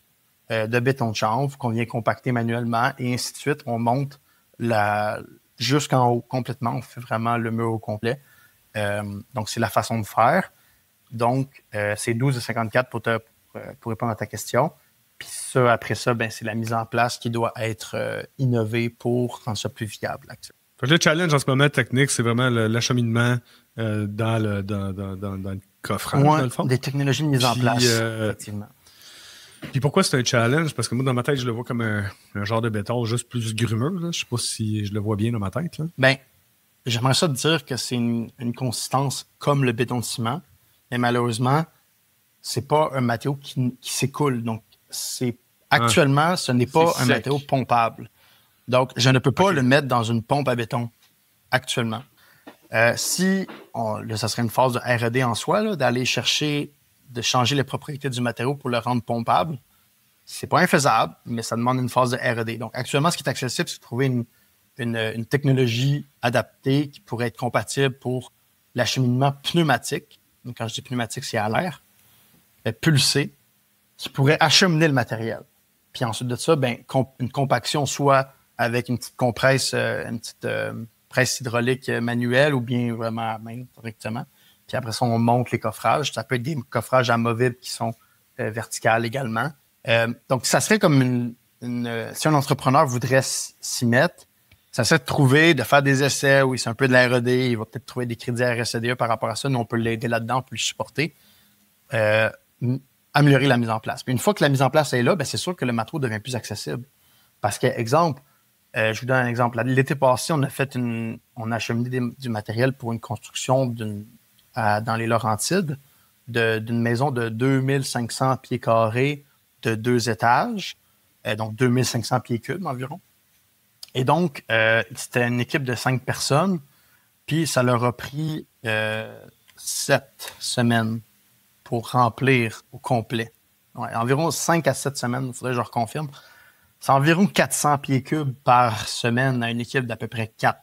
de béton de chanvre qu'on vient compacter manuellement et ainsi de suite. On monte la jusqu'en haut complètement. On fait vraiment le mur au complet. Donc, c'est la façon de faire. Donc, c'est 12,54 pour répondre à ta question. Puis ça, après ça, ben, c'est la mise en place qui doit être innovée pour rendre ça plus viable. Fait que le challenge en ce moment technique, c'est vraiment l'acheminement dans le coffrage, dans le fond. Des technologies de mise en place, effectivement. Puis pourquoi c'est un challenge? Parce que moi, dans ma tête, je le vois comme un genre de béton juste plus grumeux. Là. Je sais pas si je le vois bien dans ma tête. Là. Ben, j'aimerais ça te dire que c'est une consistance comme le béton de ciment, mais malheureusement, c'est pas un matériau qui s'écoule. Donc, actuellement, ce n'est pas un matériau pompable. Donc, je ne peux pas le mettre dans une pompe à béton actuellement. Ça serait une phase de R&D en soi, là, d'aller chercher, de changer les propriétés du matériau pour le rendre pompable. C'est pas infaisable, mais ça demande une phase de R&D. Donc, actuellement, ce qui est accessible, c'est de trouver une technologie adaptée qui pourrait être compatible pour l'acheminement pneumatique. Donc, quand je dis pneumatique, c'est à l'air, pulsé, qui pourrait acheminer le matériel. Puis ensuite de ça, ben, une compaction, soit avec une petite compresse, presse hydraulique manuelle ou bien vraiment à main directement. Puis après ça, on monte les coffrages. Ça peut être des coffrages amovibles qui sont verticales également. Donc, ça serait comme si un entrepreneur voudrait s'y mettre, ça serait de faire des essais où c'est un peu de la R&D. Il va peut-être trouver des crédits RSCDE par rapport à ça. Nous, on peut l'aider là-dedans, on peut le supporter. Améliorer la mise en place. Puis une fois que la mise en place est là, ben c'est sûr que le matériau devient plus accessible. Parce que, exemple, je vous donne un exemple. L'été passé, on a acheminé du matériel pour une construction dans les Laurentides d'une maison de 2500 pieds carrés de 2 étages, donc 2500 pieds cubes environ. Et donc, c'était une équipe de 5 personnes, puis ça leur a pris 7 semaines pour remplir au complet. Ouais, environ 5 à 7 semaines, il faudrait que je reconfirme. C'est environ 400 pieds cubes par semaine à une équipe d'à peu près 3-4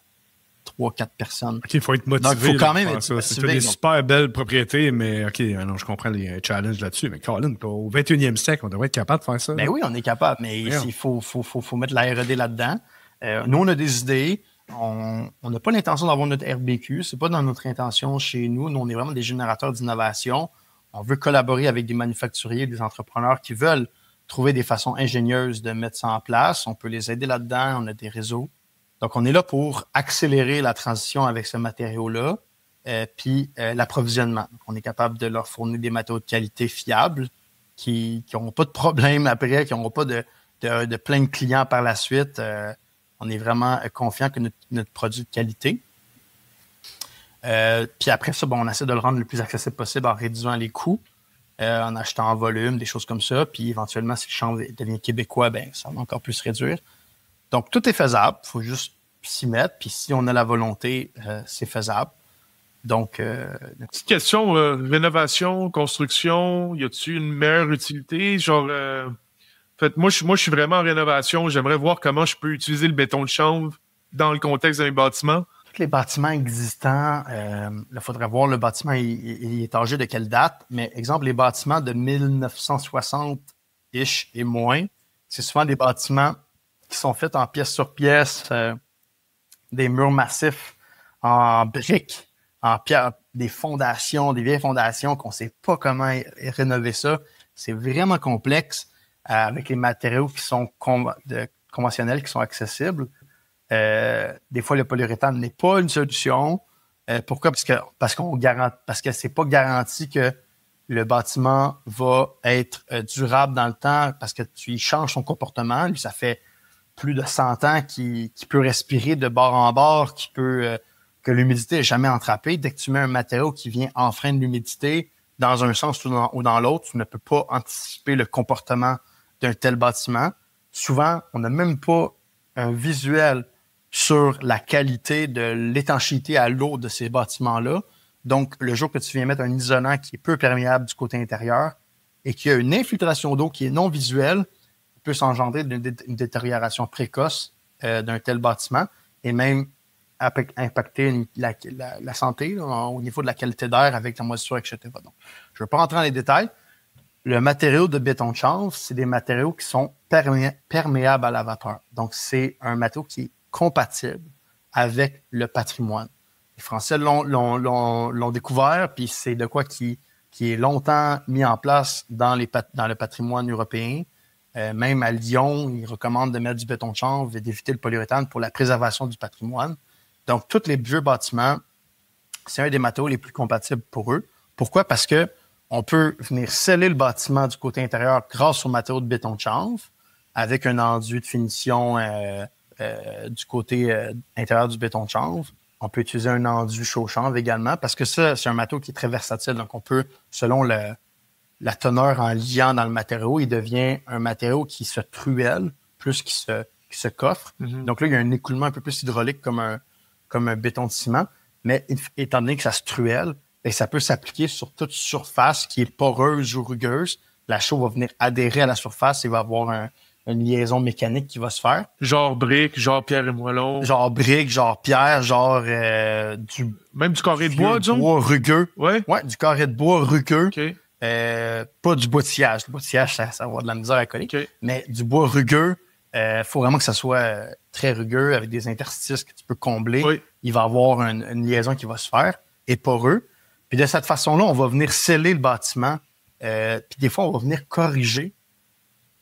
personnes. OK, il faut être motivé. Donc, il faut quand même être motivé. C'est des super belles propriétés, mais OK, non, je comprends les challenges là-dessus. Mais Colin, au 21e siècle, on devrait être capable de faire ça. Ben oui, on est capable, mais il faut mettre la R&D là-dedans. Nous, on a des idées. On n'a pas l'intention d'avoir notre RBQ. C'est pas dans notre intention chez nous. Nous, on est vraiment des générateurs d'innovation. On veut collaborer avec des manufacturiers, des entrepreneurs qui veulent trouver des façons ingénieuses de mettre ça en place. On peut les aider là-dedans. On a des réseaux. Donc, on est là pour accélérer la transition avec ce matériau-là, puis l'approvisionnement. Donc, on est capable de leur fournir des matériaux de qualité fiables qui n'auront pas de problème après, qui n'auront pas de plein de clients par la suite. On est vraiment confiant que notre produit de qualité. Puis après ça, on essaie de le rendre le plus accessible possible en réduisant les coûts, en achetant en volume, des choses comme ça. Puis éventuellement, si le chanvre devient québécois, ça va encore plus réduire. Donc, tout est faisable. Il faut juste s'y mettre. Puis si on a la volonté, c'est faisable. Donc, petite question, rénovation, construction, y a-t-il une meilleure utilité? Genre, en fait, moi, je suis vraiment en rénovation. J'aimerais voir comment je peux utiliser le béton de chanvre dans le contexte d'un bâtiment. Tous les bâtiments existants, il faudrait voir le bâtiment, il est âgé de quelle date. Mais exemple, les bâtiments de 1960-ish et moins, c'est souvent des bâtiments qui sont faits en pièce sur pièce, des murs massifs en briques, en pierre, des fondations, des vieilles fondations qu'on ne sait pas comment rénover ça. C'est vraiment complexe avec les matériaux qui sont conventionnels, qui sont accessibles. Des fois, le polyuréthane n'est pas une solution. Pourquoi? Parce que c'est pas garanti que le bâtiment va être durable dans le temps parce que tu y changes son comportement. Lui, ça fait plus de 100 ans qu'il peut respirer de bord en bord, que l'humidité n'est jamais entrapée. Dès que tu mets un matériau qui vient enfreindre l'humidité dans un sens ou dans l'autre, tu ne peux pas anticiper le comportement d'un tel bâtiment. Souvent, on n'a même pas un visuel sur la qualité de l'étanchéité à l'eau de ces bâtiments-là. Donc, le jour que tu viens mettre un isolant qui est peu perméable du côté intérieur et qu'il y a une infiltration d'eau qui est non visuelle, il peut s'engendrer une détérioration précoce d'un tel bâtiment et même impacter la santé là, au niveau de la qualité d'air avec la moisissure, etc. Donc, je ne veux pas rentrer dans les détails. Le matériau de béton de chanvre, c'est des matériaux qui sont perméables à la vapeur. Donc, c'est un matériau qui est compatible avec le patrimoine. Les Français l'ont découvert, puis c'est de quoi qui est longtemps mis en place dans le patrimoine européen. Même à Lyon, ils recommandent de mettre du béton de chanvre et d'éviter le polyuréthane pour la préservation du patrimoine. Donc, tous les vieux bâtiments, c'est un des matériaux les plus compatibles pour eux. Pourquoi? Parce que on peut venir sceller le bâtiment du côté intérieur grâce au matériau de béton de chanvre avec un enduit de finition du côté intérieur du béton de chanvre. On peut utiliser un enduit chaud chanvre également parce que ça, c'est un matériau qui est très versatile. Donc, on peut, selon la teneur en liant dans le matériau, il devient un matériau qui se truelle plus qu'il se coffre. Mm-hmm. Donc là, il y a un écoulement un peu plus hydraulique comme un béton de ciment. Mais étant donné que ça se truelle, bien, ça peut s'appliquer sur toute surface qui est poreuse ou rugueuse. La chaux va venir adhérer à la surface et va avoir une liaison mécanique qui va se faire. Genre brique, genre pierre et moellon. Genre brique, genre pierre, genre même du carré de bois, disons? Bois rugueux. Ouais, du carré de bois rugueux. Okay. Pas du bois de sillage. Le bois de sillage, ça va avoir de la misère à coller. Okay. Mais du bois rugueux, faut vraiment que ça soit très rugueux avec des interstices que tu peux combler. Oui. Il va y avoir une liaison qui va se faire et poreux. Puis de cette façon-là, on va venir sceller le bâtiment. Puis des fois, on va venir corriger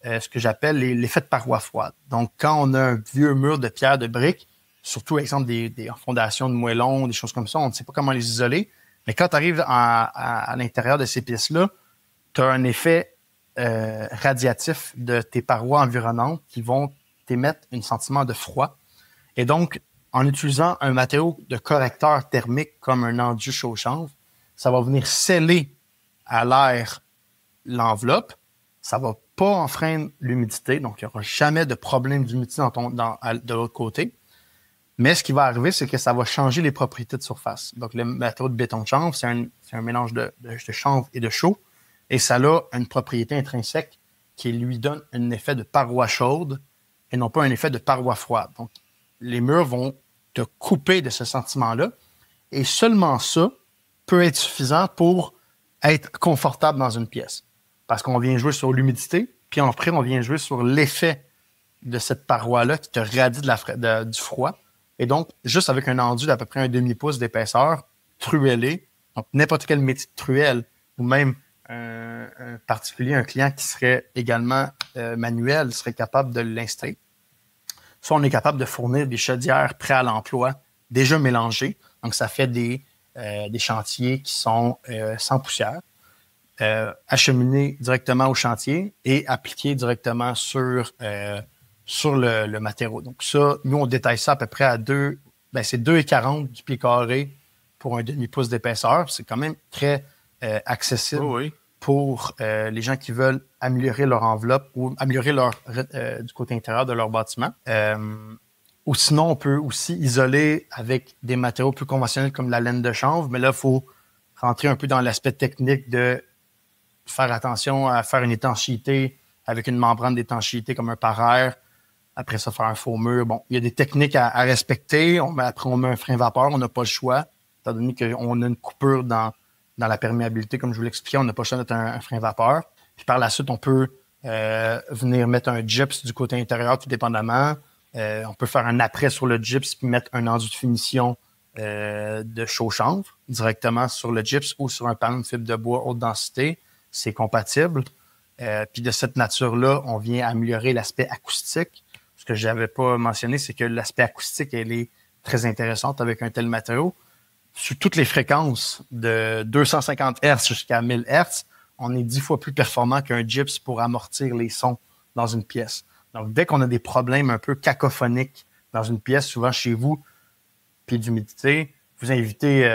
ce que j'appelle l'effet de paroi froide. Donc, quand on a un vieux mur de pierre, de briques, surtout, exemple, des fondations de moellons, des choses comme ça, on ne sait pas comment les isoler. Mais quand tu arrives à l'intérieur de ces pièces-là, tu as un effet radiatif de tes parois environnantes qui vont t'émettre un sentiment de froid. Et donc, en utilisant un matériau de correcteur thermique comme un enduit chaud chanvre, ça va venir sceller à l'air l'enveloppe. Ça va pas enfreindre l'humidité, donc il n'y aura jamais de problème d'humidité de l'autre côté. Mais ce qui va arriver, c'est que ça va changer les propriétés de surface. Donc, le matériau de béton de chanvre, c'est un mélange de chanvre et de chaux. Et ça a une propriété intrinsèque qui lui donne un effet de paroi chaude et non pas un effet de paroi froide. Donc, les murs vont te couper de ce sentiment-là. Et seulement ça peut être suffisant pour être confortable dans une pièce. Parce qu'on vient jouer sur l'humidité, puis après, on vient jouer sur l'effet de cette paroi-là qui te radie du froid. Et donc, juste avec un enduit d'à peu près un demi-pouce d'épaisseur, truellé, donc n'importe quel métier de truelle, ou même un particulier, un client qui serait également manuel, serait capable de l'installer. Soit on est capable de fournir des chaudières prêts à l'emploi, déjà mélangées. Donc, ça fait des chantiers qui sont sans poussière, acheminés directement au chantier et appliqués directement sur le matériau. Donc ça, nous, on détaille ça à peu près à c'est 2,40 du pied carré pour un demi-pouce d'épaisseur. C'est quand même très accessible pour les gens qui veulent améliorer leur enveloppe ou améliorer du côté intérieur de leur bâtiment. Ou sinon, on peut aussi isoler avec des matériaux plus conventionnels comme la laine de chanvre, mais là, il faut rentrer un peu dans l'aspect technique de faire attention à faire une étanchéité avec une membrane d'étanchéité comme un pare-air. Après ça, faire un faux mur. Bon, il y a des techniques à respecter. Après, on met un frein vapeur. On n'a pas le choix. Étant donné qu'on a une coupure dans la perméabilité, comme je vous l'expliquais, on n'a pas le choix de mettre un frein vapeur. Puis par la suite, on peut venir mettre un gyps du côté intérieur, tout dépendamment. On peut faire un après sur le gyps puis mettre un enduit de finition de chaud chanvre directement sur le gyps ou sur un panneau de fibre de bois haute densité. C'est compatible. Puis de cette nature-là, on vient améliorer l'aspect acoustique. Ce que je n'avais pas mentionné, c'est que l'aspect acoustique, elle est très intéressante avec un tel matériau. Sur toutes les fréquences de 250 Hz jusqu'à 1000 Hz, on est 10 fois plus performant qu'un gyps pour amortir les sons dans une pièce. Donc, dès qu'on a des problèmes un peu cacophoniques dans une pièce, souvent chez vous, puis d'humidité, vous invitez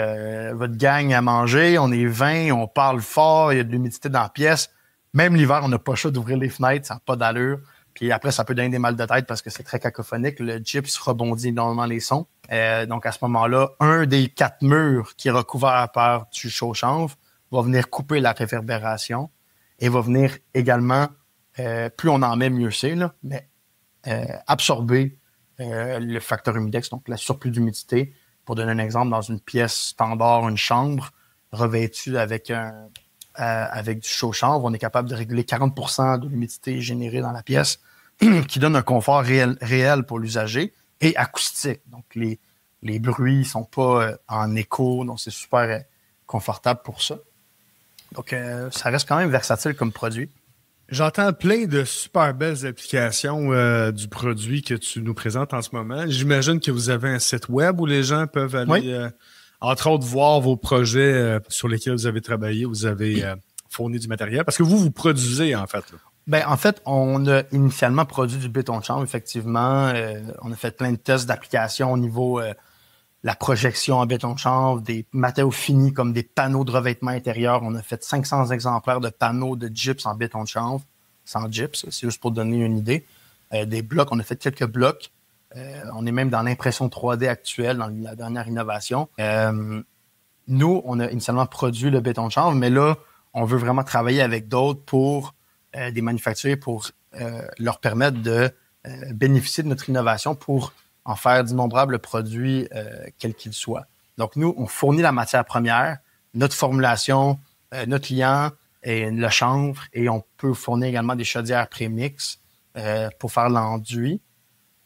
votre gang à manger, on est 20, on parle fort, il y a de l'humidité dans la pièce. Même l'hiver, on n'a pas le choix d'ouvrir les fenêtres, ça n'a pas d'allure. Puis après, ça peut donner des mal de tête parce que c'est très cacophonique. Le gyps rebondit énormément les sons. Donc, à ce moment-là, un des 4 murs qui est recouvert par du chaud chanvre va venir couper la réverbération et va venir également, plus on en met, mieux c'est, là, mais absorber le facteur humidex, donc la surplus d'humidité. Pour donner un exemple, dans une pièce standard, une chambre revêtue avec du chaud chanvre, on est capable de réguler 40% de l'humidité générée dans la pièce, qui donne un confort réel pour l'usager et acoustique. Donc, Les bruits ne sont pas en écho, donc c'est super confortable pour ça. Donc, ça reste quand même versatile comme produit. J'entends plein de super belles applications du produit que tu nous présentes en ce moment. J'imagine que vous avez un site web où les gens peuvent aller, entre autres, voir vos projets sur lesquels vous avez travaillé, vous avez fourni du matériel. Parce que vous produisez, en fait. Là. Ben, en fait, on a initialement produit du béton de chanvre, effectivement. On a fait plein de tests d'application au niveau la projection en béton de chanvre, des matériaux finis comme des panneaux de revêtement intérieur. On a fait 500 exemplaires de panneaux de gyps en béton de chanvre, sans gyps, c'est juste pour donner une idée. Des blocs, on a fait quelques blocs. On est même dans l'impression 3D actuelle, dans la dernière innovation. Nous, on a initialement produit le béton de chanvre, mais là, on veut vraiment travailler avec d'autres pour des manufacturiers pour leur permettre de bénéficier de notre innovation pour en faire d'innombrables produits, quels qu'ils soient. Donc, nous, on fournit la matière première, notre formulation, notre liant et le chanvre, et on peut fournir également des chaudières prémix pour faire l'enduit.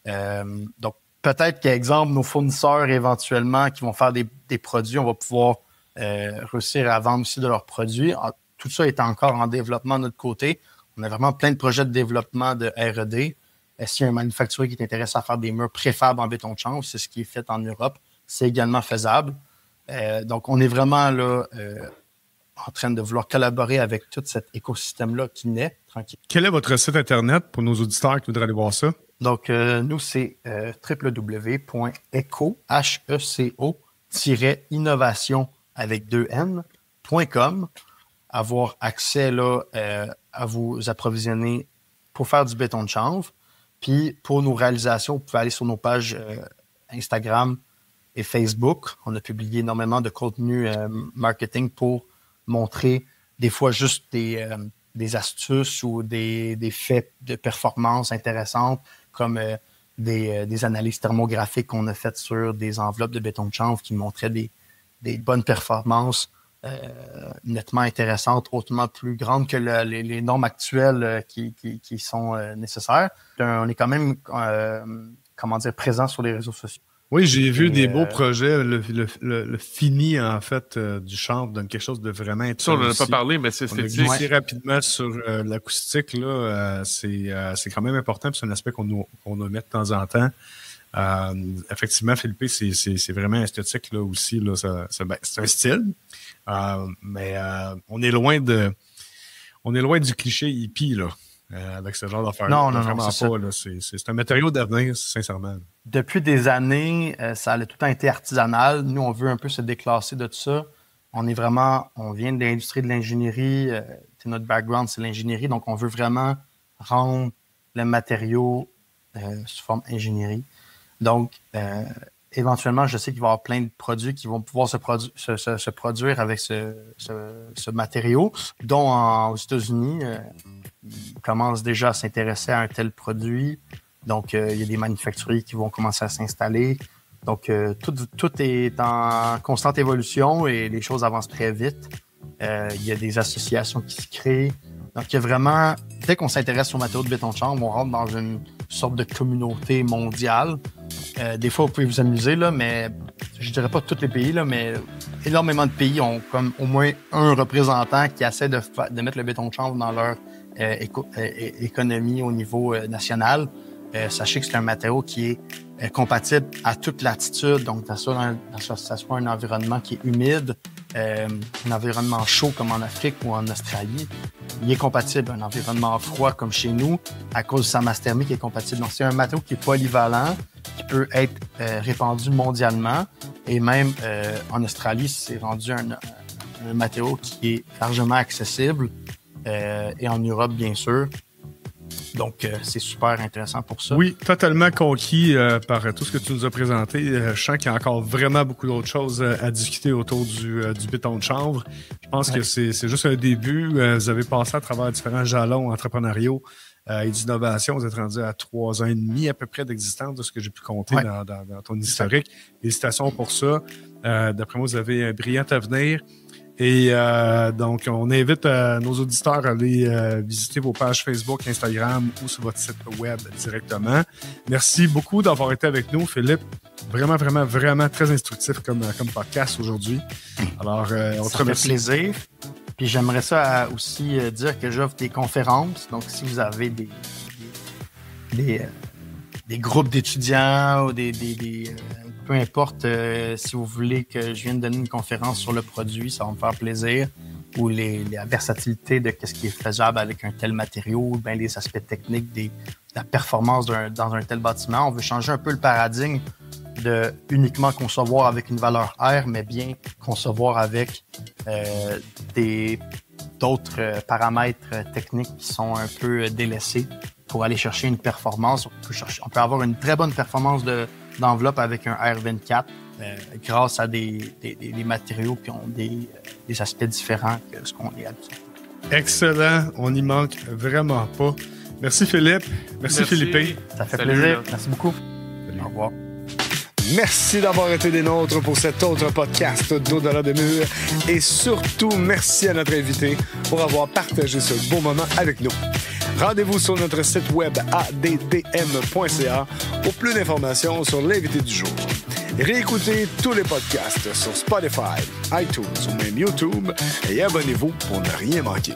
Donc, peut-être qu'exemple, nos fournisseurs éventuellement qui vont faire des produits, on va pouvoir réussir à vendre aussi de leurs produits. Tout ça est encore en développement de notre côté. On a vraiment plein de projets de développement de R&D. S'il y a un manufacturier qui est intéressé à faire des murs préfab en béton de chanvre, c'est ce qui est fait en Europe. C'est également faisable. Donc, on est vraiment là en train de vouloir collaborer avec tout cet écosystème-là qui naît tranquille. Quel est votre site Internet pour nos auditeurs qui voudraient aller voir ça? Donc, nous, c'est www.eco-innovation avec 2N.com. Avoir accès là, à vous approvisionner pour faire du béton de chanvre. Puis, pour nos réalisations, vous pouvez aller sur nos pages Instagram et Facebook. On a publié énormément de contenu marketing pour montrer des fois juste des astuces ou des faits de performance intéressantes comme des analyses thermographiques qu'on a faites sur des enveloppes de béton de chanvre qui montraient des bonnes performances nettement intéressantes, hautement plus grandes que les normes actuelles qui sont nécessaires. On est quand même, présent sur les réseaux sociaux. Oui, j'ai vu des beaux projets. Le fini, en fait, du chanvre donne quelque chose de vraiment intéressant. Ça, on n'en a pas parlé, mais c'est esthétique. On a glissé rapidement sur l'acoustique. Là, c'est quand même important. C'est un aspect qu'on omet de temps en temps. Effectivement, Philippe, c'est vraiment esthétique là aussi. Là, c'est un style. Mais on est loin du cliché hippie, là. Avec ce genre d'affaires. Non, vraiment c'est pas. Là. C'est un matériau d'avenir, sincèrement. Depuis des années, ça a tout le temps été artisanal. Nous, on veut un peu se déclasser de tout ça. On vient de l'industrie de l'ingénierie. Notre background, c'est l'ingénierie. Donc, on veut vraiment rendre le matériau sous forme ingénierie. Donc, éventuellement, je sais qu'il va y avoir plein de produits qui vont pouvoir se produire avec ce matériau, dont aux États-Unis, ils commencent déjà à s'intéresser à un tel produit. Donc, il y a des manufacturiers qui vont commencer à s'installer. Donc, tout est en constante évolution et les choses avancent très vite. Il y a des associations qui se créent. Donc, il y a vraiment, dès qu'on s'intéresse aux matériaux de béton de chanvre, on rentre dans une sorte de communauté mondiale. Des fois, vous pouvez vous amuser, là, mais je dirais pas tous les pays, là, mais énormément de pays ont comme au moins un représentant qui essaie de mettre le béton de chanvre dans leur économie au niveau national. Sachez que c'est un matériau qui est compatible à toute latitude, donc ça soit un environnement qui est humide, un environnement chaud comme en Afrique ou en Australie. Il est compatible à un environnement froid comme chez nous à cause de sa masse thermique est compatible. Donc c'est un matériau qui est polyvalent, qui peut être répandu mondialement et même en Australie, c'est rendu un matériau qui est largement accessible et en Europe bien sûr. Donc, c'est super intéressant pour ça. Oui, totalement conquis par tout ce que tu nous as présenté. Je sens qu'il y a encore vraiment beaucoup d'autres choses à discuter autour du béton de chanvre. Je pense que c'est juste un début. Vous avez passé à travers différents jalons entrepreneuriaux et d'innovation. Vous êtes rendu à 3 ans et demi à peu près d'existence de ce que j'ai pu compter dans ton historique. Félicitations pour ça. D'après moi, vous avez un brillant avenir. Et donc, on invite nos auditeurs à aller visiter vos pages Facebook, Instagram ou sur votre site web directement. Merci beaucoup d'avoir été avec nous, Philippe. Vraiment, vraiment, vraiment très instructif comme podcast aujourd'hui. Alors, on te remercie. Ça fait plaisir. Puis j'aimerais ça aussi dire que j'offre des conférences. Donc, si vous avez des groupes d'étudiants ou peu importe, si vous voulez que je vienne donner une conférence sur le produit, ça va me faire plaisir. Ou la versatilité de ce qui est faisable avec un tel matériau, ou bien les aspects techniques de la performance dans un tel bâtiment. On veut changer un peu le paradigme de uniquement concevoir avec une valeur R, mais bien concevoir avec d'autres paramètres techniques qui sont un peu délaissés pour aller chercher une performance. On peut avoir une très bonne performance d'enveloppe avec un R24 grâce à des matériaux qui ont des aspects différents que ce qu'on est habitué. Excellent. On n'y manque vraiment pas. Merci Philippe. Merci Philippe. Ça fait plaisir. Merci beaucoup. Salut. Au revoir. Merci d'avoir été des nôtres pour cet autre podcast d'Au-delà des murs. Et surtout, merci à notre invité pour avoir partagé ce beau moment avec nous. Rendez-vous sur notre site web addm.ca pour plus d'informations sur l'invité du jour. Réécoutez tous les podcasts sur Spotify, iTunes ou même YouTube et abonnez-vous pour ne rien manquer.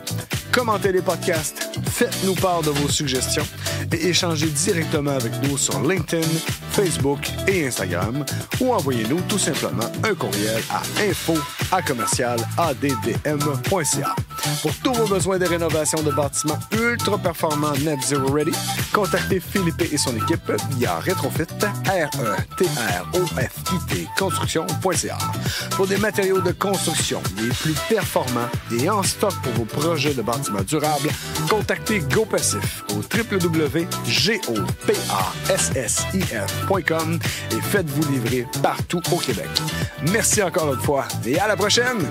Commentez les podcasts, faites-nous part de vos suggestions et échangez directement avec nous sur LinkedIn, Facebook et Instagram ou envoyez-nous tout simplement un courriel à info@addm.ca. Pour tous vos besoins de rénovation de bâtiments ultra performants Net Zero Ready, contactez Philippe et son équipe via Retrofit, RETROFIT construction.ca. Pour des matériaux de construction les plus performants et en stock pour vos projets de bâtiments durables, contactez GoPassif au www.gopassif.com et faites-vous livrer partout au Québec. Merci encore une fois et à la prochaine!